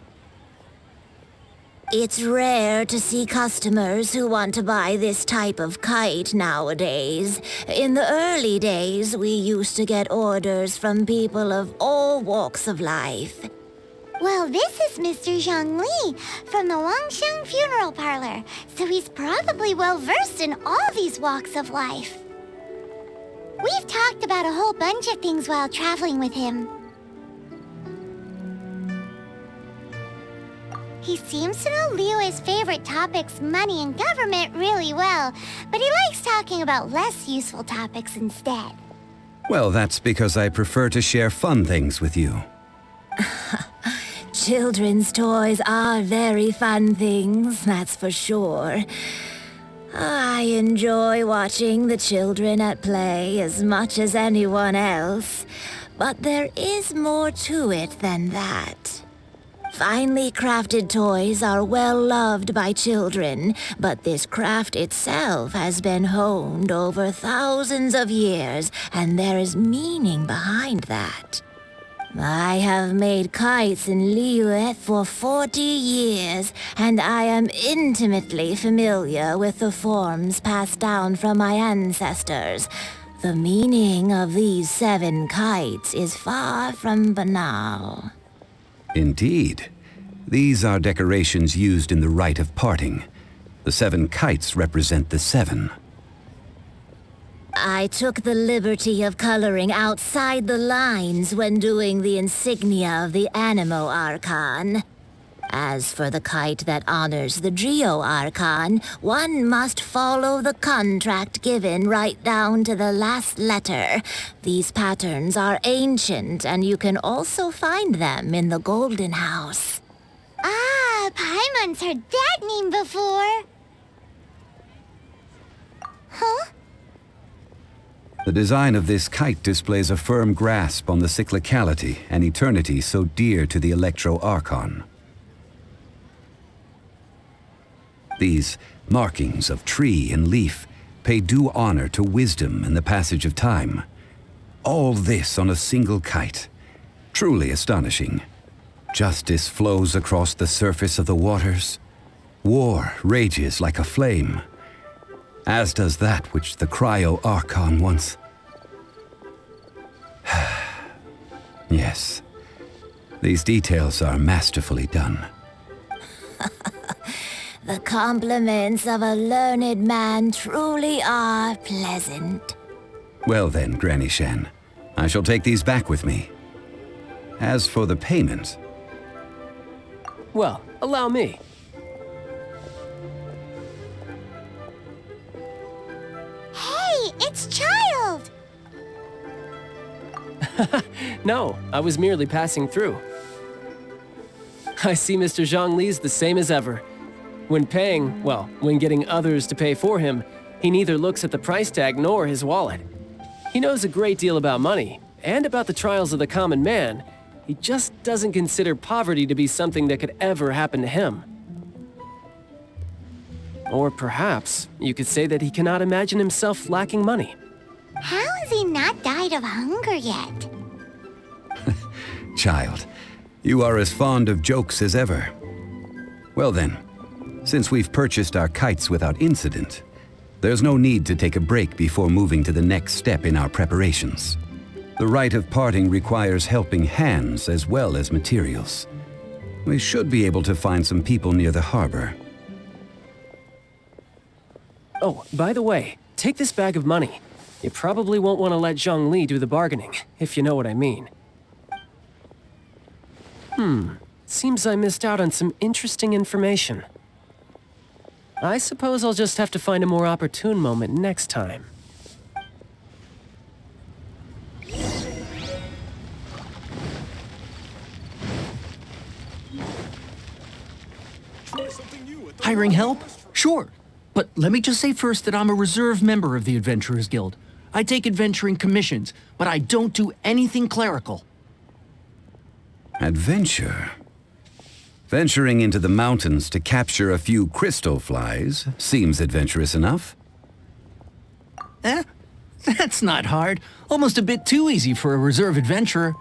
It's rare to see customers who want to buy this type of kite nowadays. In the early days, we used to get orders from people of all walks of life. Well, this is Mr. Zhongli from the Wangsheng Funeral Parlor, so he's probably well-versed in all these walks of life. We've talked about a whole bunch of things while traveling with him. He seems to know Liyue's favorite topics, money and government, really well, but he likes talking about less useful topics instead. Well, that's because I prefer to share fun things with you. Children's toys are very fun things, that's for sure. I enjoy watching the children at play as much as anyone else, but there is more to it than that. Finely crafted toys are well loved by children, but this craft itself has been honed over thousands of years, and there is meaning behind that. I have made kites in Liyue for 40 years, and I am intimately familiar with the forms passed down from my ancestors. The meaning of these 7 kites is far from banal. Indeed. These are decorations used in the rite of parting. The 7 kites represent the 7. I took the liberty of coloring outside the lines when doing the insignia of the Animo Archon. As for the kite that honors the Geo Archon, one must follow the contract given right down to the last letter. These patterns are ancient, and you can also find them in the Golden House. Ah, Paimon's heard that name before. Huh? The design of this kite displays a firm grasp on the cyclicality and eternity so dear to the Electro Archon. These markings of tree and leaf pay due honor to wisdom and the passage of time. All this on a single kite. Truly astonishing. Justice flows across the surface of the waters. War rages like a flame. As does that which the Cryo Archon once... Yes. These details are masterfully done. The compliments of a learned man truly are pleasant. Well then, Granny Shen, I shall take these back with me. As for the payment... Well, allow me. Hey, it's Child! No, I was merely passing through. I see Mr. Zhongli's the same as ever. When getting others to pay for him, he neither looks at the price tag nor his wallet. He knows a great deal about money, and about the trials of the common man. He just doesn't consider poverty to be something that could ever happen to him. Or perhaps you could say that he cannot imagine himself lacking money. How has he not died of hunger yet? Child, you are as fond of jokes as ever. Well then, since we've purchased our kites without incident, there's no need to take a break before moving to the next step in our preparations. The rite of parting requires helping hands as well as materials. We should be able to find some people near the harbor. Oh, by the way, take this bag of money. You probably won't want to let Zhongli do the bargaining, if you know what I mean. Seems I missed out on some interesting information. I suppose I'll just have to find a more opportune moment next time. Hiring help? Sure. But let me just say first that I'm a reserve member of the Adventurers Guild. I take adventuring commissions, but I don't do anything clerical. Adventure? Venturing into the mountains to capture a few crystal flies seems adventurous enough. That's not hard. Almost a bit too easy for a reserve adventurer.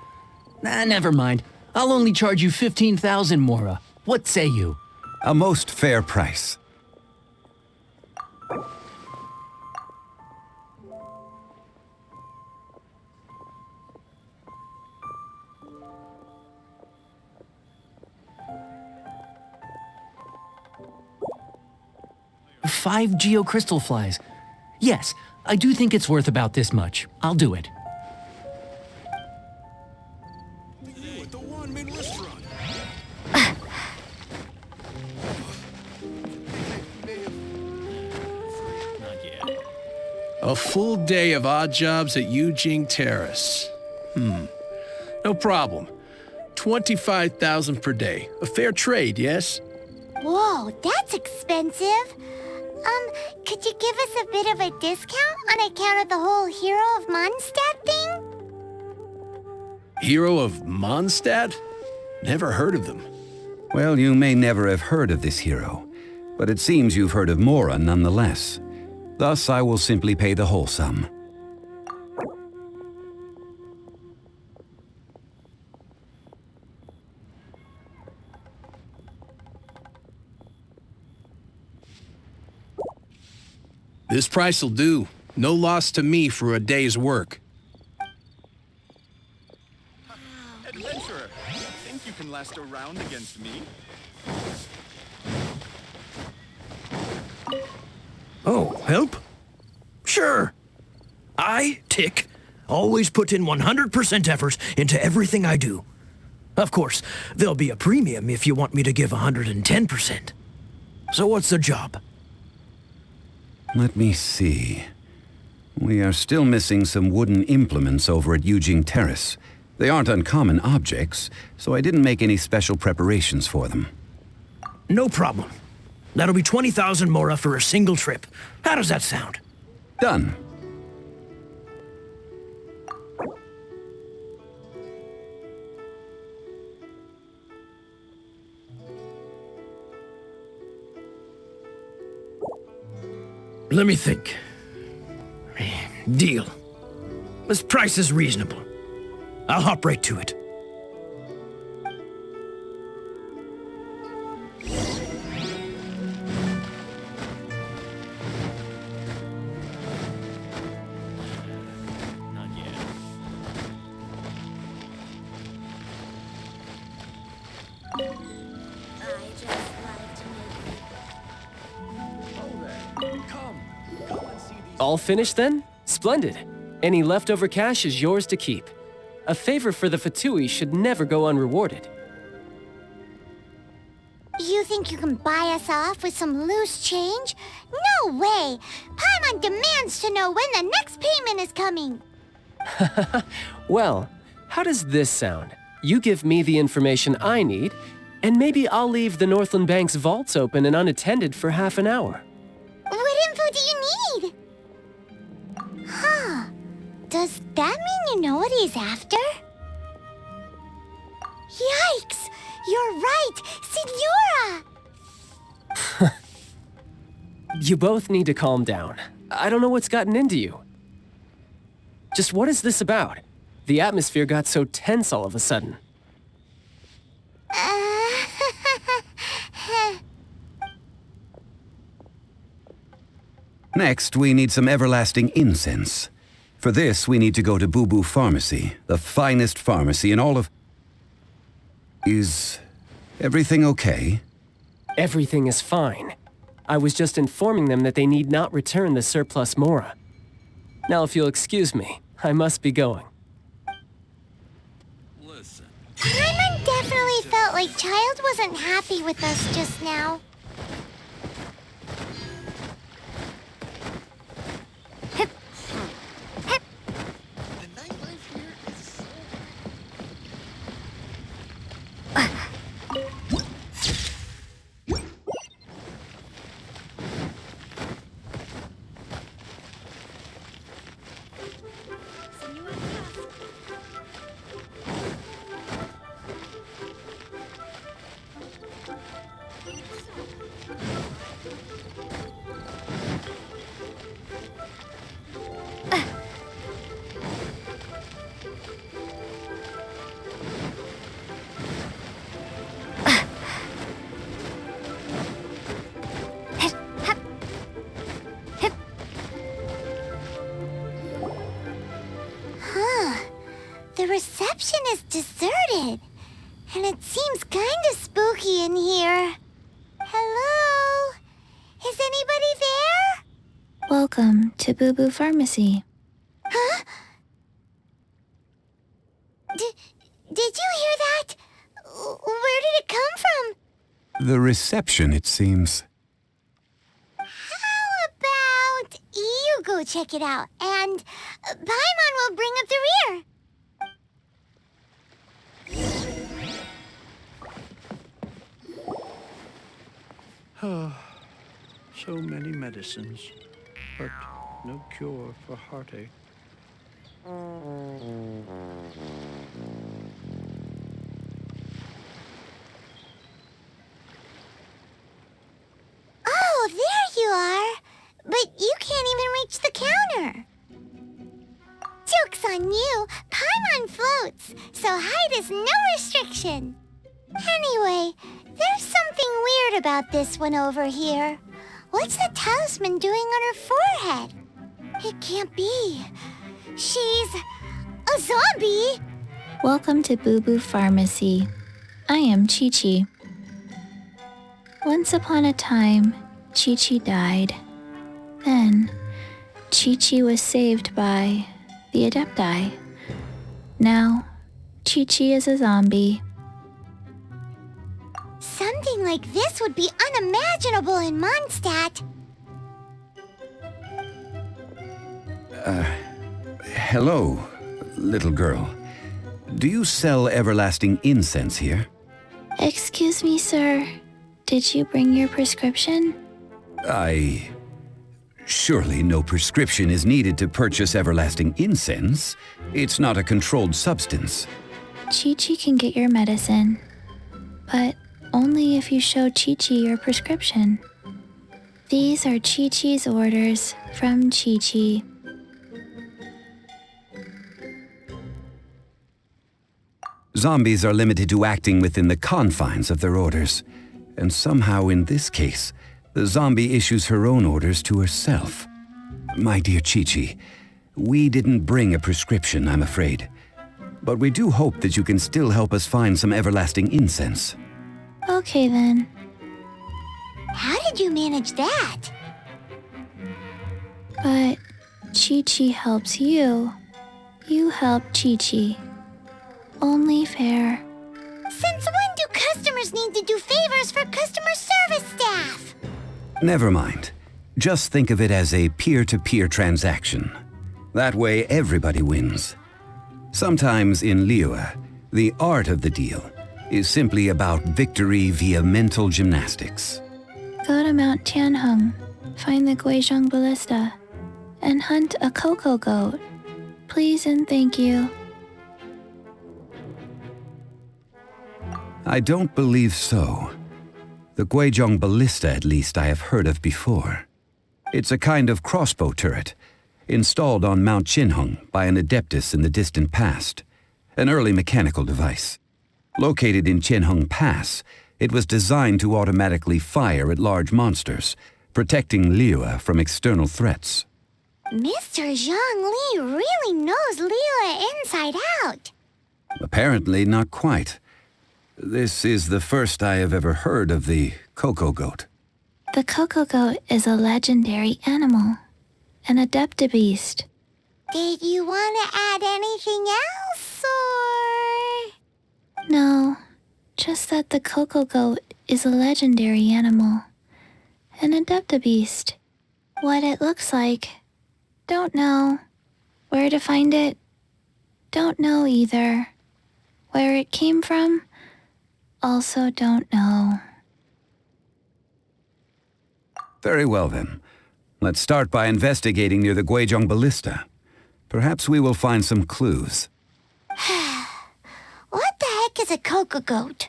Never mind. I'll only charge you 15,000 Mora. What say you? A most fair price. Five geocrystal flies. Yes, I do think it's worth about this much. I'll do it. A full day of odd jobs at Yujing Terrace. No problem. 25,000 per day. A fair trade, yes? Whoa, that's expensive. Could you give us a bit of a discount on account of the whole Hero of Mondstadt thing? Hero of Mondstadt? Never heard of them. Well, you may never have heard of this hero, but it seems you've heard of Mora nonetheless. Thus, I will simply pay the whole sum. This price'll do. No loss to me for a day's work. Adventurer, think you can last a round against me? Oh, help? Sure. I, Tick, always put in 100% effort into everything I do. Of course, there'll be a premium if you want me to give 110%. So what's the job? Let me see. We are still missing some wooden implements over at Yujing Terrace. They aren't uncommon objects, so I didn't make any special preparations for them. No problem. That'll be 20,000 Mora for a single trip. How does that sound? Done. Let me think. Deal. This price is reasonable. I'll hop right to it. Not yet. All finished then? Splendid. Any leftover cash is yours to keep. A favor for the Fatui should never go unrewarded. You think you can buy us off with some loose change? No way! Paimon demands to know when the next payment is coming. Well, how does this sound? You give me the information I need, And maybe I'll leave the Northland Bank's vaults open and unattended for half an hour. What info do you need? Huh. Does that mean you know what he's after? Yikes! You're right! Signora! You both need to calm down. I don't know what's gotten into you. Just what is this about? The atmosphere got so tense all of a sudden. Next, we need some everlasting incense. For this, we need to go to Boo Boo Pharmacy, the finest pharmacy in all of... Is everything okay? Everything is fine. I was just informing them that they need not return the surplus Mora. Now, if you'll excuse me, I must be going. Paimon definitely felt like Child wasn't happy with us just now. The reception is deserted, and it seems kinda spooky in here. Hello? Is anybody there? Welcome to Boo Boo Pharmacy. Huh? Did you hear that? Where did it come from? The reception, it seems. How about you go check it out, and Paimon will bring up the rear. So many medicines, but no cure for heartache. Oh, there you are! But you can't even reach the counter. Joke's on you! Paimon floats, so height is no restriction. Anyway, there's something weird about this one over here. What's the talisman doing on her forehead? It can't be. She's a zombie! Welcome to Boo Boo Pharmacy. I am Chi-Chi. Once upon a time, Chi-Chi died. Then, Chi-Chi was saved by the Adepti. Now, Chi-Chi is a zombie. Something like this would be unimaginable in Mondstadt. Hello, little girl. Do you sell everlasting incense here? Excuse me, sir. Did you bring your prescription? Surely no prescription is needed to purchase everlasting incense. It's not a controlled substance. Chi-Chi can get your medicine, but only if you show Chi-Chi your prescription. These are Chi-Chi's orders from Chi-Chi. Zombies are limited to acting within the confines of their orders. And somehow in this case, the zombie issues her own orders to herself. My dear Chi-Chi, we didn't bring a prescription, I'm afraid. But we do hope that you can still help us find some everlasting incense. Okay then. How did you manage that? But Chi-Chi helps you. You help Chi-Chi. Only fair. Since when do customers need to do favors for customer service staff? Never mind. Just think of it as a peer-to-peer transaction. That way everybody wins. Sometimes in Liyue, the art of the deal is simply about victory via mental gymnastics. Go to Mount Tianheng, find the Guizhong Ballista, and hunt a cocoa goat. Please and thank you. I don't believe so. The Guizhong Ballista, at least, I have heard of before. It's a kind of crossbow turret, installed on Mount Qinheng by an adeptus in the distant past, an early mechanical device. Located in Qinheng Pass, it was designed to automatically fire at large monsters, protecting Liyue from external threats. Mr. Zhongli really knows Liyue inside out. Apparently not quite. This is the first I have ever heard of the cocoa goat. The cocoa goat is a legendary animal, an adeptabeast. Did you want to add anything else, or...? No, just that the cocoa goat is a legendary animal, an adeptabeast. What it looks like, don't know. Where to find it, don't know either. Where it came from, also don't know. Very well then. Let's start by investigating near the Guizhong Ballista. Perhaps we will find some clues. What the heck is a cocoa goat?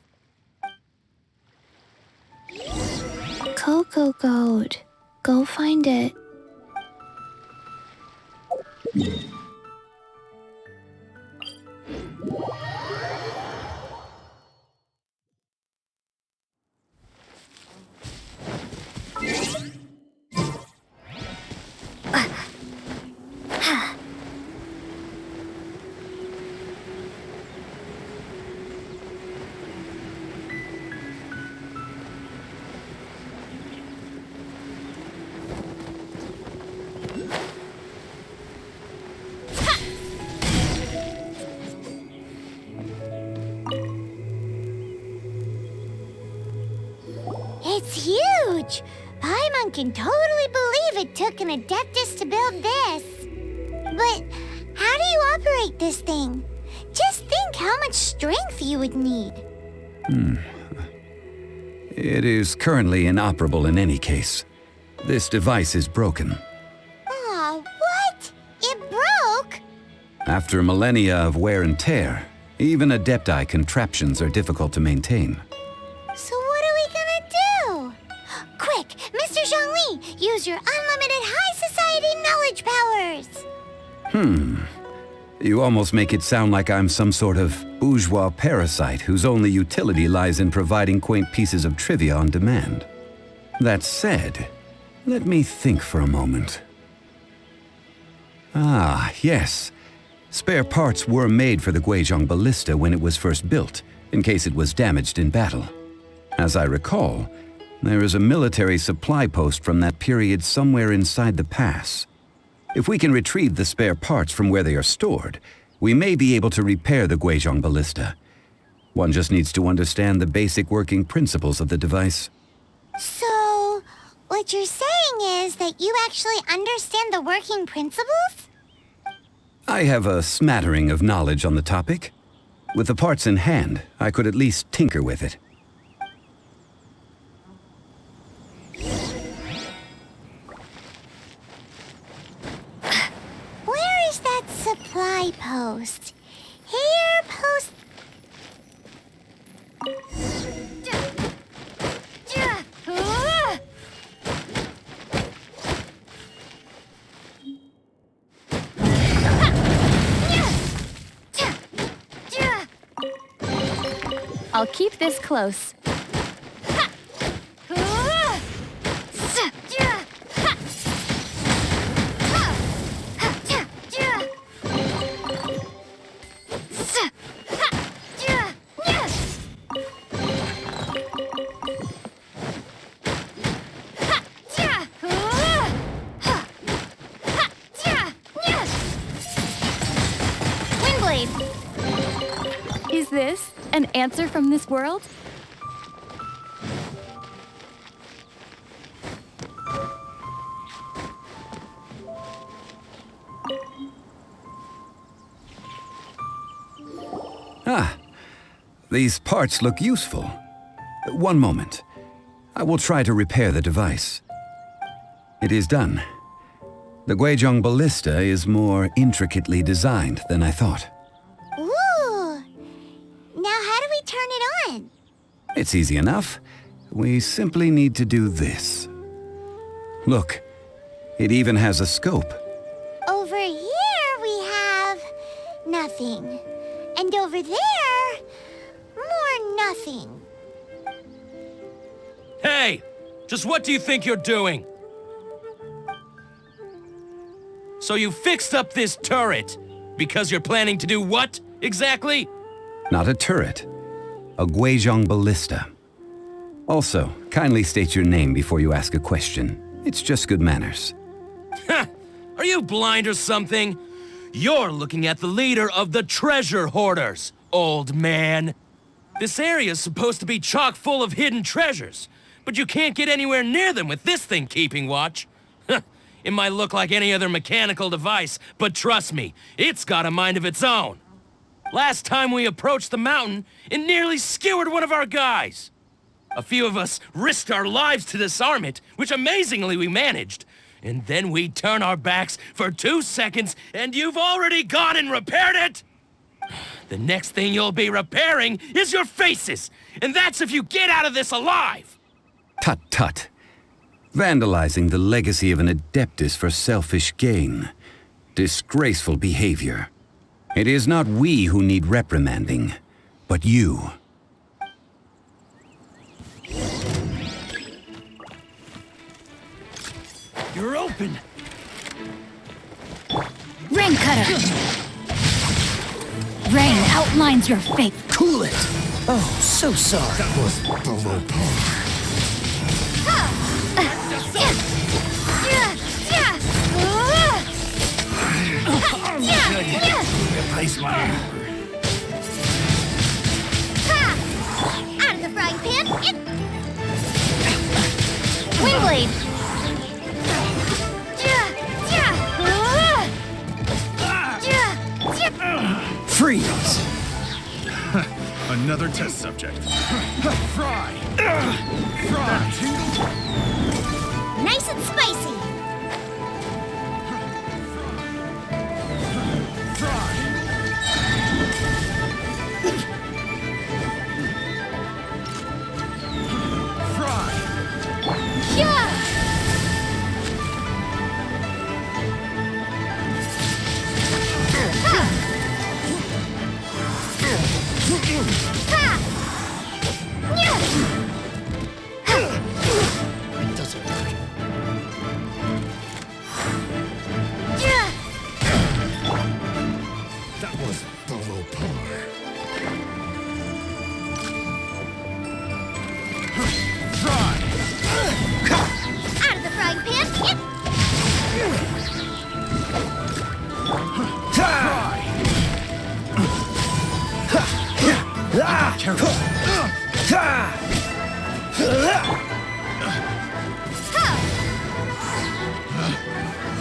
Cocoa goat. Go find it. It's huge! Paimon can totally believe it took an adeptus to build this. But how do you operate this thing? Just think how much strength you would need. It is currently inoperable in any case. This device is broken. Aw, what? It broke? After millennia of wear and tear, even adepti contraptions are difficult to maintain. So what are we gonna do? Quick, Mr. Zhongli, use your unlimited high society knowledge powers! You almost make it sound like I'm some sort of bourgeois parasite whose only utility lies in providing quaint pieces of trivia on demand. That said, let me think for a moment. Ah, yes. Spare parts were made for the Guizhong Ballista when it was first built, in case it was damaged in battle. As I recall, there is a military supply post from that period somewhere inside the pass. If we can retrieve the spare parts from where they are stored, we may be able to repair the Guizhong Ballista. One just needs to understand the basic working principles of the device. So, what you're saying is that you actually understand the working principles? I have a smattering of knowledge on the topic. With the parts in hand, I could at least tinker with it. Where is that supply post? Here, post... I'll keep this close. Is this an answer from this world? These parts look useful. One moment. I will try to repair the device. It is done. The Guizhong ballista is more intricately designed than I thought. Ooh! Now how do we turn it on? It's easy enough. We simply need to do this. Look, it even has a scope. Over here we have nothing. And over there, more nothing. Hey! Just what do you think you're doing? So you fixed up this turret because you're planning to do what, exactly? Not a turret. A Guizhong ballista. Also, kindly state your name before you ask a question. It's just good manners. Are you blind or something? You're looking at the leader of the treasure hoarders, old man. This area's supposed to be chock full of hidden treasures, but you can't get anywhere near them with this thing keeping watch. It might look like any other mechanical device, but trust me, it's got a mind of its own. Last time we approached the mountain, it nearly skewered one of our guys. A few of us risked our lives to disarm it, which amazingly we managed. And then we turn our backs for 2 seconds, and you've already gone and repaired it? The next thing you'll be repairing is your faces, and that's if you get out of this alive! Tut tut. Vandalizing the legacy of an adeptus for selfish gain. Disgraceful behavior. It is not we who need reprimanding, but you. You're open. Rain Cutter! Rain outlines your fate. Cool it. Oh, so sorry. That was below par. Replace my hammer. Out of the frying pan. Windblade. Freeze. Another test subject. Fry! Fry! Nice and spicy.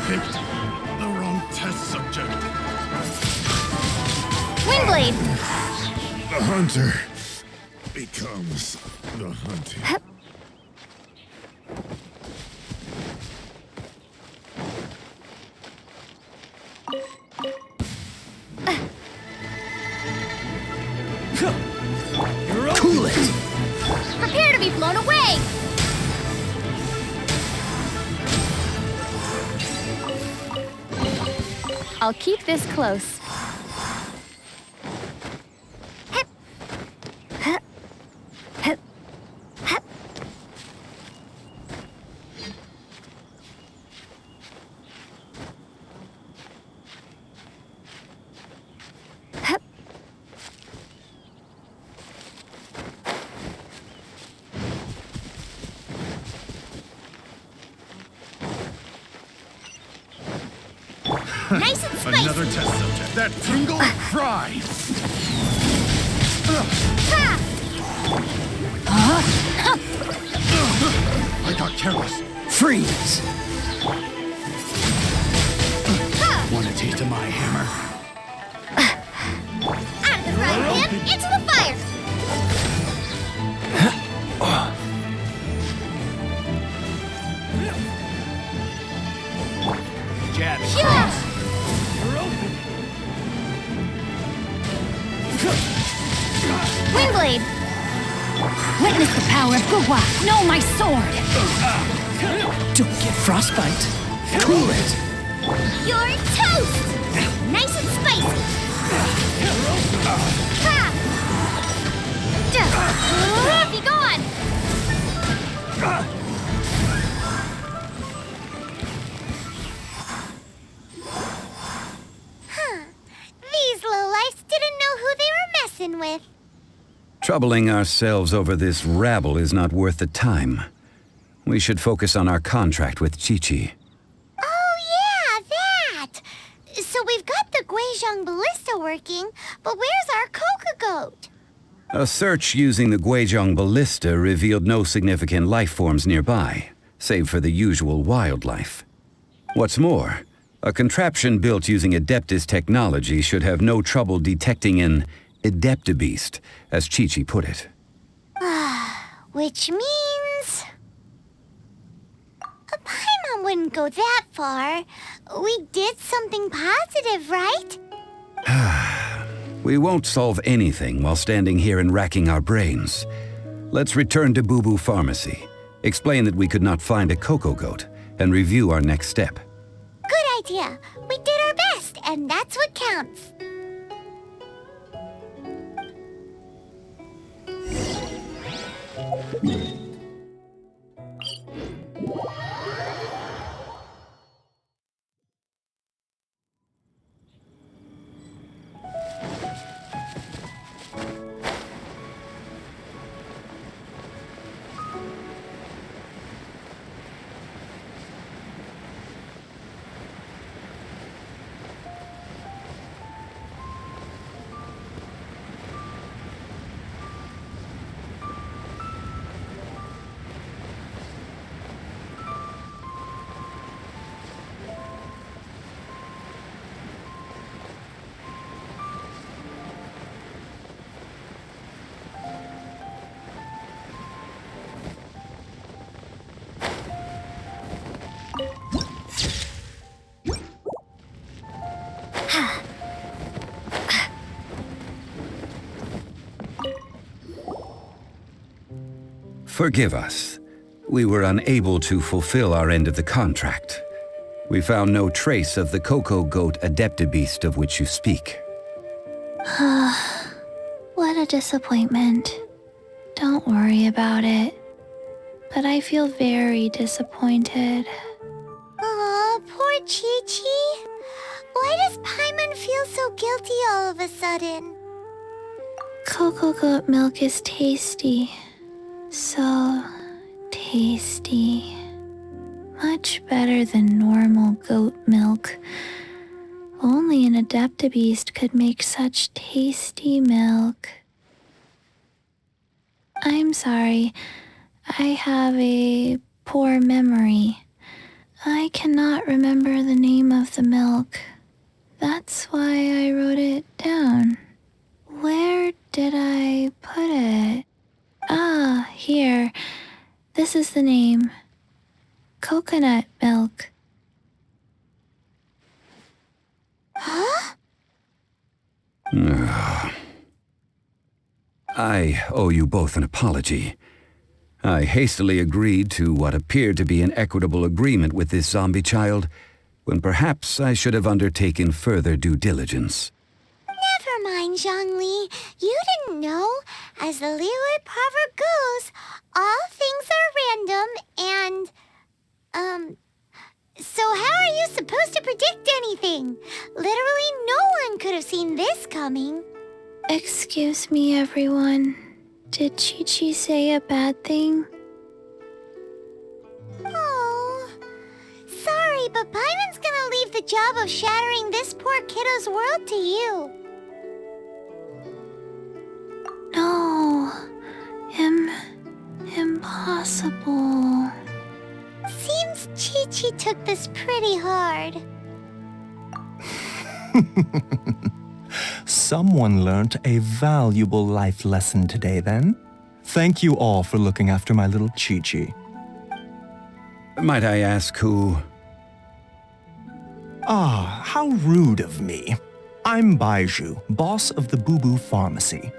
Picked the wrong test subject. Windblade. The hunter becomes the hunted. Cool it. Prepare to be blown away. I'll keep this close. Nice and spicy. Another test subject. That tingle fry. I got careless. Freeze. Want a taste of my hammer? Out of the frying pan, into the fire. jab. Yeah. You're open. Windblade! Witness the power of Gugwa! Know my sword! Don't get frostbite. Cool it. You're toast! Nice and spicy! Ha! Be gone! Huh. These lowlifes didn't know who they were messing with. Troubling ourselves over this rabble is not worth the time. We should focus on our contract with Chi-Chi. Oh, yeah, that! So we've got the Guizhong ballista working, but where's our Coca goat? A search using the Guizhong ballista revealed no significant life forms nearby, save for the usual wildlife. What's more, a contraption built using Adeptus technology should have no trouble detecting an Adeptabeast, as Chi-Chi put it. Which means... A Paimon wouldn't go that far. We did something positive, right? We won't solve anything while standing here and racking our brains. Let's return to Boo Boo Pharmacy, explain that we could not find a Coco Goat, and review our next step. Good idea. We did our best, and that's what counts. Forgive us. We were unable to fulfill our end of the contract. We found no trace of the Coco Goat Adeptabeast of which you speak. What a disappointment. Don't worry about it. But I feel very disappointed. Aw, poor Chi-Chi. Why does Paimon feel so guilty all of a sudden? Cocoa goat milk is tasty. So tasty. Much better than normal goat milk. Only an Adeptabeast could make such tasty milk. I'm sorry. I have a poor memory. I cannot remember the name of the milk. That's why I wrote it down. Where did I put it? Ah, here. This is the name. Coconut milk. Huh? I owe you both an apology. I hastily agreed to what appeared to be an equitable agreement with this zombie child, when perhaps I should have undertaken further due diligence. Never mind, Zhongli. You didn't know. As the Liyue proverb goes, all things are random and, so how are you supposed to predict anything? Literally no one could have seen this coming. Excuse me, everyone. Did Chi-Chi say a bad thing? Oh, sorry, but Paimon's gonna leave the job of shattering this poor kiddo's world to you. No. Impossible. Seems Chi-Chi took this pretty hard. Someone learnt a valuable life lesson today, then. Thank you all for looking after my little Chi-Chi. Might I ask who... Ah, how rude of me. I'm Baiju, boss of the Boo Boo Pharmacy.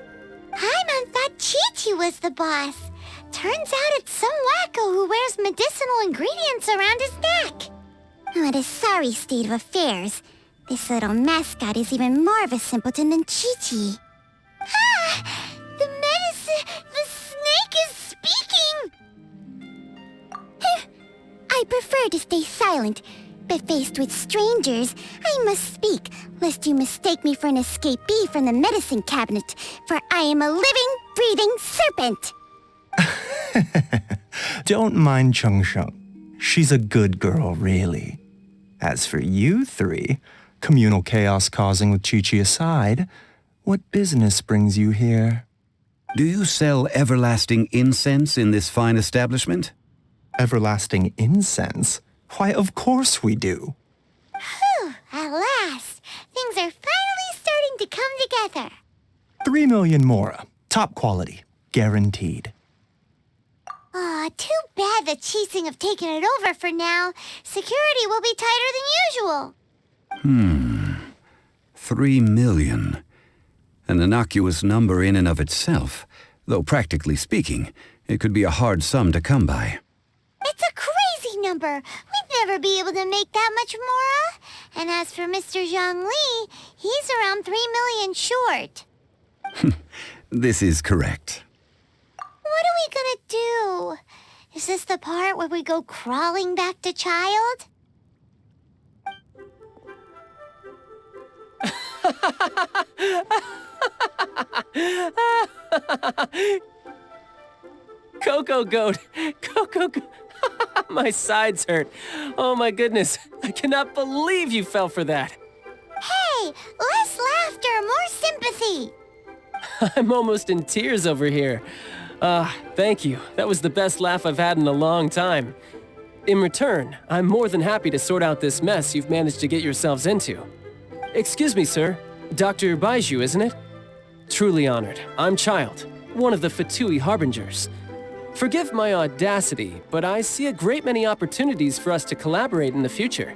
Paimon thought Chi-Chi was the boss. Turns out it's some wacko who wears medicinal ingredients around his neck. What a sorry state of affairs. This little mascot is even more of a simpleton than Chi-Chi. Ah! The snake is speaking! I prefer to stay silent, but faced with strangers, I must speak, lest you mistake me for an escapee from the medicine cabinet, for I am a living, breathing serpent! Don't mind Chung Sheng. She's a good girl, really. As for you three, communal chaos causing with Chi-Chi aside, what business brings you here? Do you sell everlasting incense in this fine establishment? Everlasting incense? Why, of course we do. Whew, at last! Things are finally starting to come together. 3 million mora. Top quality. Guaranteed. Aw, too bad the Chising have taken it over for now. Security will be tighter than usual. 3 million. An innocuous number in and of itself, though practically speaking, it could be a hard sum to come by. It's a crazy number. We'd never be able to make that much mora. And as for Mr. Zhongli, he's around 3 million short. This is correct. What are we gonna do? Is this the part where we go crawling back to child? Coco Goat! Coco Goat! My sides hurt. Oh my goodness. I cannot believe you fell for that. Hey, less laughter, more sympathy. I'm almost in tears over here. Thank you. That was the best laugh I've had in a long time. In return, I'm more than happy to sort out this mess you've managed to get yourselves into. Excuse me, sir. Dr. Baiju, isn't it? Truly honored. I'm Child, one of the Fatui Harbingers. Forgive my audacity, but I see a great many opportunities for us to collaborate in the future.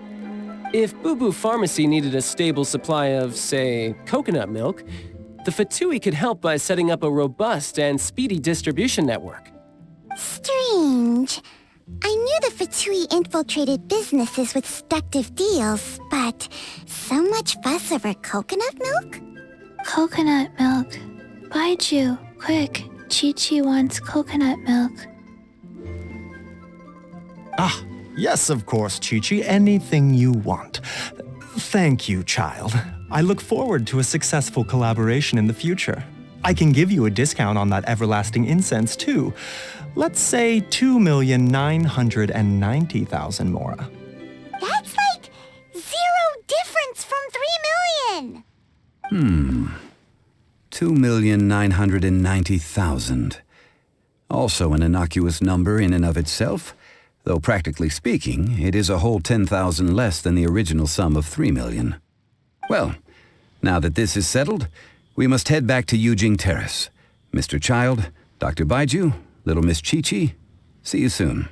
If Boo Boo Pharmacy needed a stable supply of, say, coconut milk, the Fatui could help by setting up a robust and speedy distribution network. Strange. I knew the Fatui infiltrated businesses with seductive deals, but so much fuss over coconut milk? Coconut milk. Baiju, quick. Chi-Chi wants coconut milk. Ah, yes, of course, Chi-Chi. Anything you want. Thank you, child. I look forward to a successful collaboration in the future. I can give you a discount on that everlasting incense, too. Let's say 2,990,000 mora. That's like 0 difference from 3 million! 2,990,000. Also an innocuous number in and of itself, though practically speaking, it is a whole 10,000 less than the original sum of 3 million. Well, now that this is settled, we must head back to Yujing Terrace. Mr. Child, Dr. Baiju, little Miss Chi-Chi, see you soon.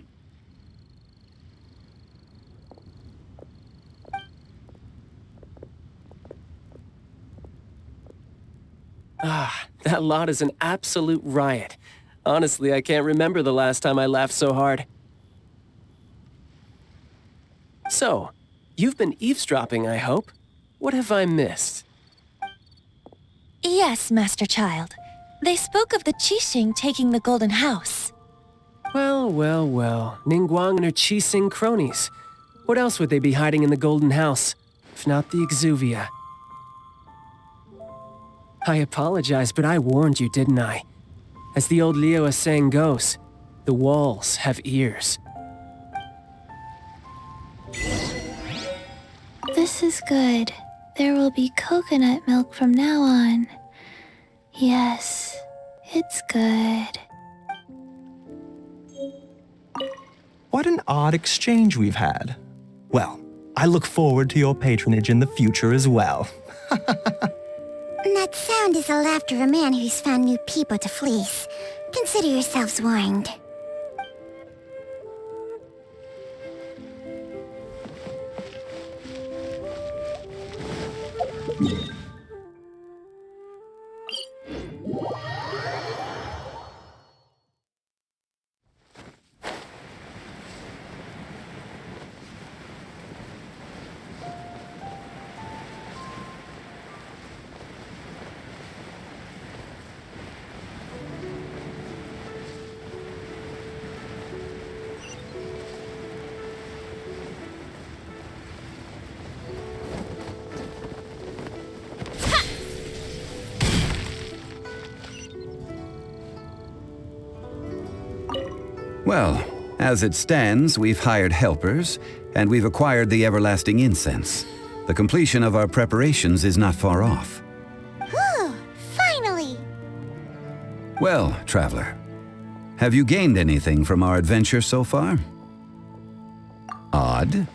That lot is an absolute riot. Honestly, I can't remember the last time I laughed so hard. So, you've been eavesdropping, I hope? What have I missed? Yes, Master Child. They spoke of the Qixing taking the Golden House. Well, well, well. Ningguang and her Qixing cronies. What else would they be hiding in the Golden House, if not the Exuvia? I apologize, but I warned you, didn't I? As the old Liuwa saying goes, the walls have ears. This is good. There will be coconut milk from now on. Yes, it's good. What an odd exchange we've had. Well, I look forward to your patronage in the future as well. That sound is the laughter of a man who's found new people to fleece. Consider yourselves warned. Well, as it stands, we've hired helpers, and we've acquired the everlasting incense. The completion of our preparations is not far off. Whew, finally! Well, traveler, have you gained anything from our adventure so far? Odd.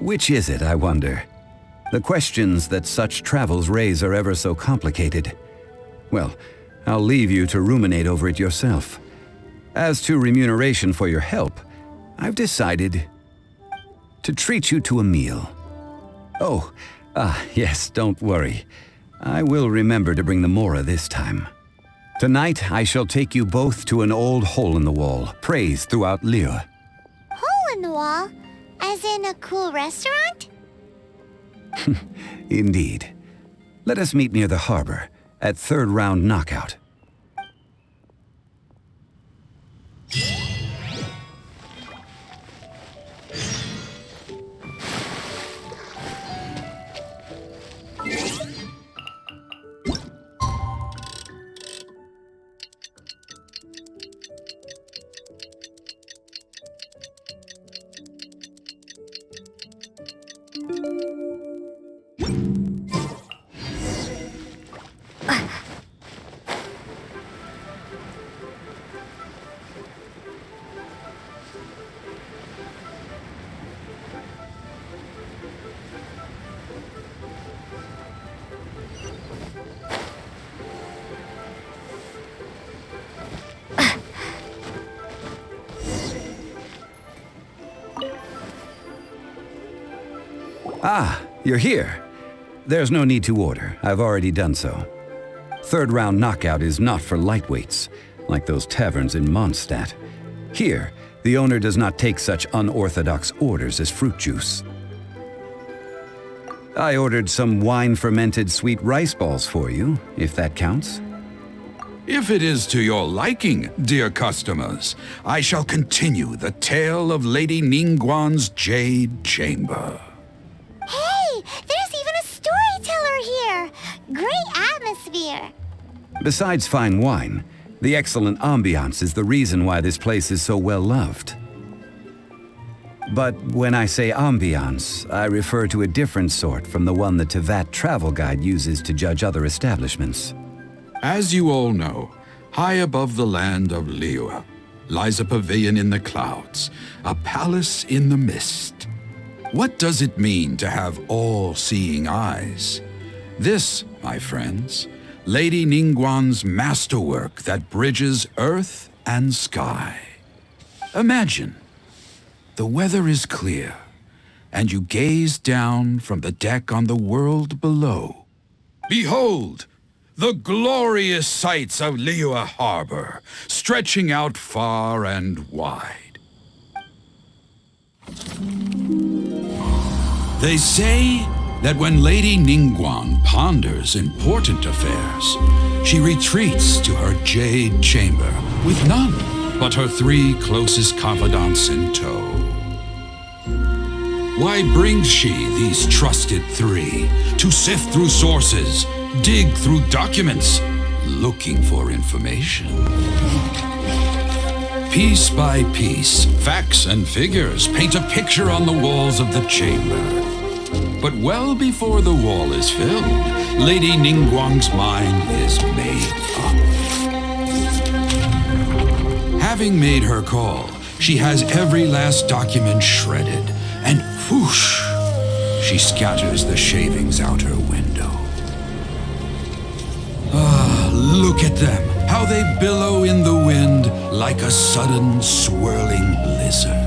Which is it, I wonder? The questions that such travels raise are ever so complicated. Well, I'll leave you to ruminate over it yourself. As to remuneration for your help, I've decided to treat you to a meal. Oh, yes, don't worry. I will remember to bring the Mora this time. Tonight, I shall take you both to an old hole-in-the-wall, praised throughout Liyue. Hole in the wall? As in a cool restaurant? Indeed. Let us meet near the harbor, at third round knockout. Ah, you're here. There's no need to order. I've already done so. Third round knockout is not for lightweights, like those taverns in Mondstadt. Here, the owner does not take such unorthodox orders as fruit juice. I ordered some wine-fermented sweet rice balls for you, if that counts. If it is to your liking, dear customers, I shall continue the tale of Lady Ningguang's Jade Chamber. Hey, there's even a storyteller here! Great atmosphere! Besides fine wine, the excellent ambiance is the reason why this place is so well loved. But when I say ambiance, I refer to a different sort from the one the Tevat travel guide uses to judge other establishments. As you all know, high above the land of Liyue lies a pavilion in the clouds, a palace in the mist. What does it mean to have all-seeing eyes? This, my friends, Lady Ningguang's masterwork that bridges earth and sky. Imagine, the weather is clear, and you gaze down from the deck on the world below. Behold, the glorious sights of Liyue Harbor, stretching out far and wide. They say that when Lady Ningguang ponders important affairs, she retreats to her jade chamber with none but her 3 closest confidants in tow. Why brings she these trusted 3 to sift through sources, dig through documents, looking for information? Piece by piece, facts and figures paint a picture on the walls of the chamber. But well before the wall is filled, Lady Ningguang's mind is made up. Having made her call, she has every last document shredded, and whoosh, she scatters the shavings out her window. Ah, look at them, how they billow in the wind like a sudden swirling blizzard.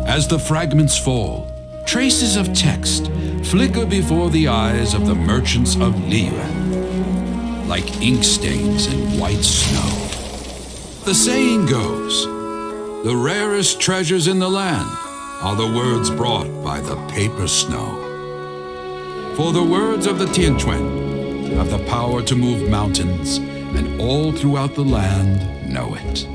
As the fragments fall, traces of text flicker before the eyes of the merchants of Liyue, like ink stains in white snow. The saying goes, the rarest treasures in the land are the words brought by the paper snow. For the words of the Tianquan have the power to move mountains, and all throughout the land know it.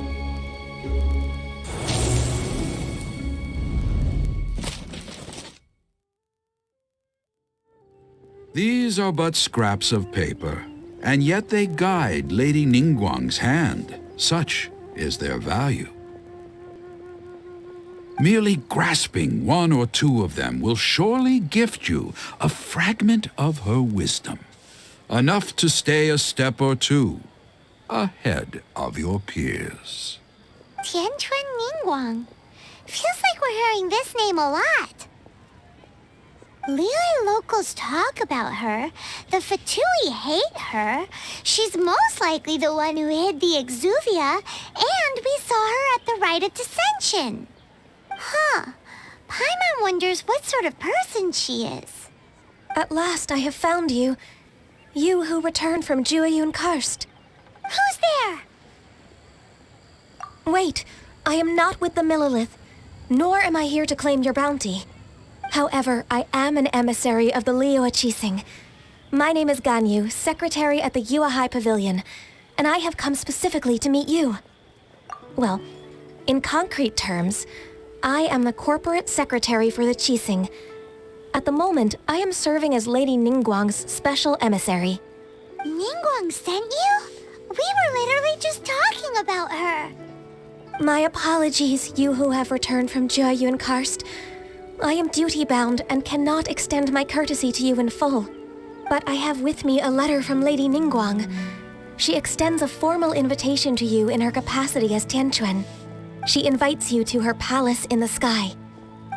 These are but scraps of paper, and yet they guide Lady Ningguang's hand. Such is their value. Merely grasping one or two of them will surely gift you a fragment of her wisdom, enough to stay a step or two ahead of your peers. Tianquan Ningguang. Feels like we're hearing this name a lot. Liyue locals talk about her. The Fatui hate her. She's most likely the one who hid the Exuvia, and we saw her at the Rite of Dissension. Huh. Paimon wonders what sort of person she is. At last I have found you. You who returned from Jueyun Karst. Who's there? Wait, I am not with the Millelith, nor am I here to claim your bounty. However, I am an emissary of the Liyue Qixing. My name is Ganyu, secretary at the Yuehai Pavilion, and I have come specifically to meet you. Well, in concrete terms, I am the corporate secretary for the Qixing. At the moment, I am serving as Lady Ningguang's special emissary. Ningguang sent you? We were literally just talking about her. My apologies, you who have returned from Jueyun Karst. I am duty-bound and cannot extend my courtesy to you in full. But I have with me a letter from Lady Ningguang. She extends a formal invitation to you in her capacity as Tianquan. She invites you to her palace in the sky.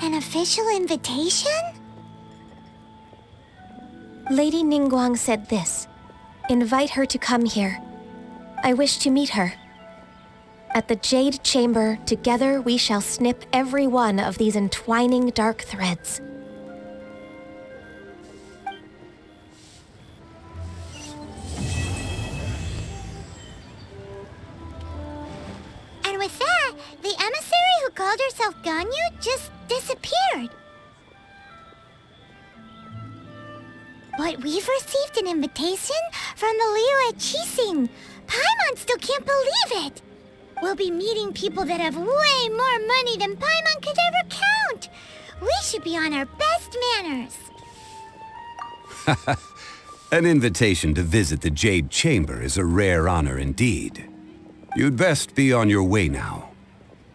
An official invitation? Lady Ningguang said this. Invite her to come here. I wish to meet her. At the Jade Chamber, together we shall snip every one of these entwining dark threads. And with that, the emissary who called herself Ganyu just disappeared. But we've received an invitation from the Liyue Qixing. Paimon still can't believe it. We'll be meeting people that have way more money than Paimon could ever count. We should be on our best manners. An invitation to visit the Jade Chamber is a rare honor indeed. You'd best be on your way now.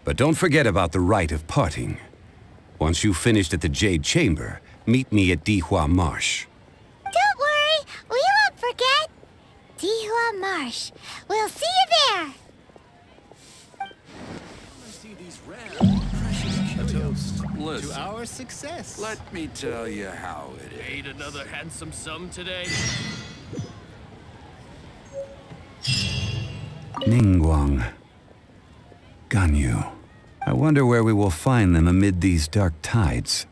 But don't forget about the rite of parting. Once you've finished at the Jade Chamber, meet me at Dihua Marsh. Don't worry, we won't forget. Dihua Marsh. We'll see you there. Listen, To our success. Let me tell you how it is. Made another handsome sum today. Ningguang. Ganyu. I wonder where we will find them amid these dark tides.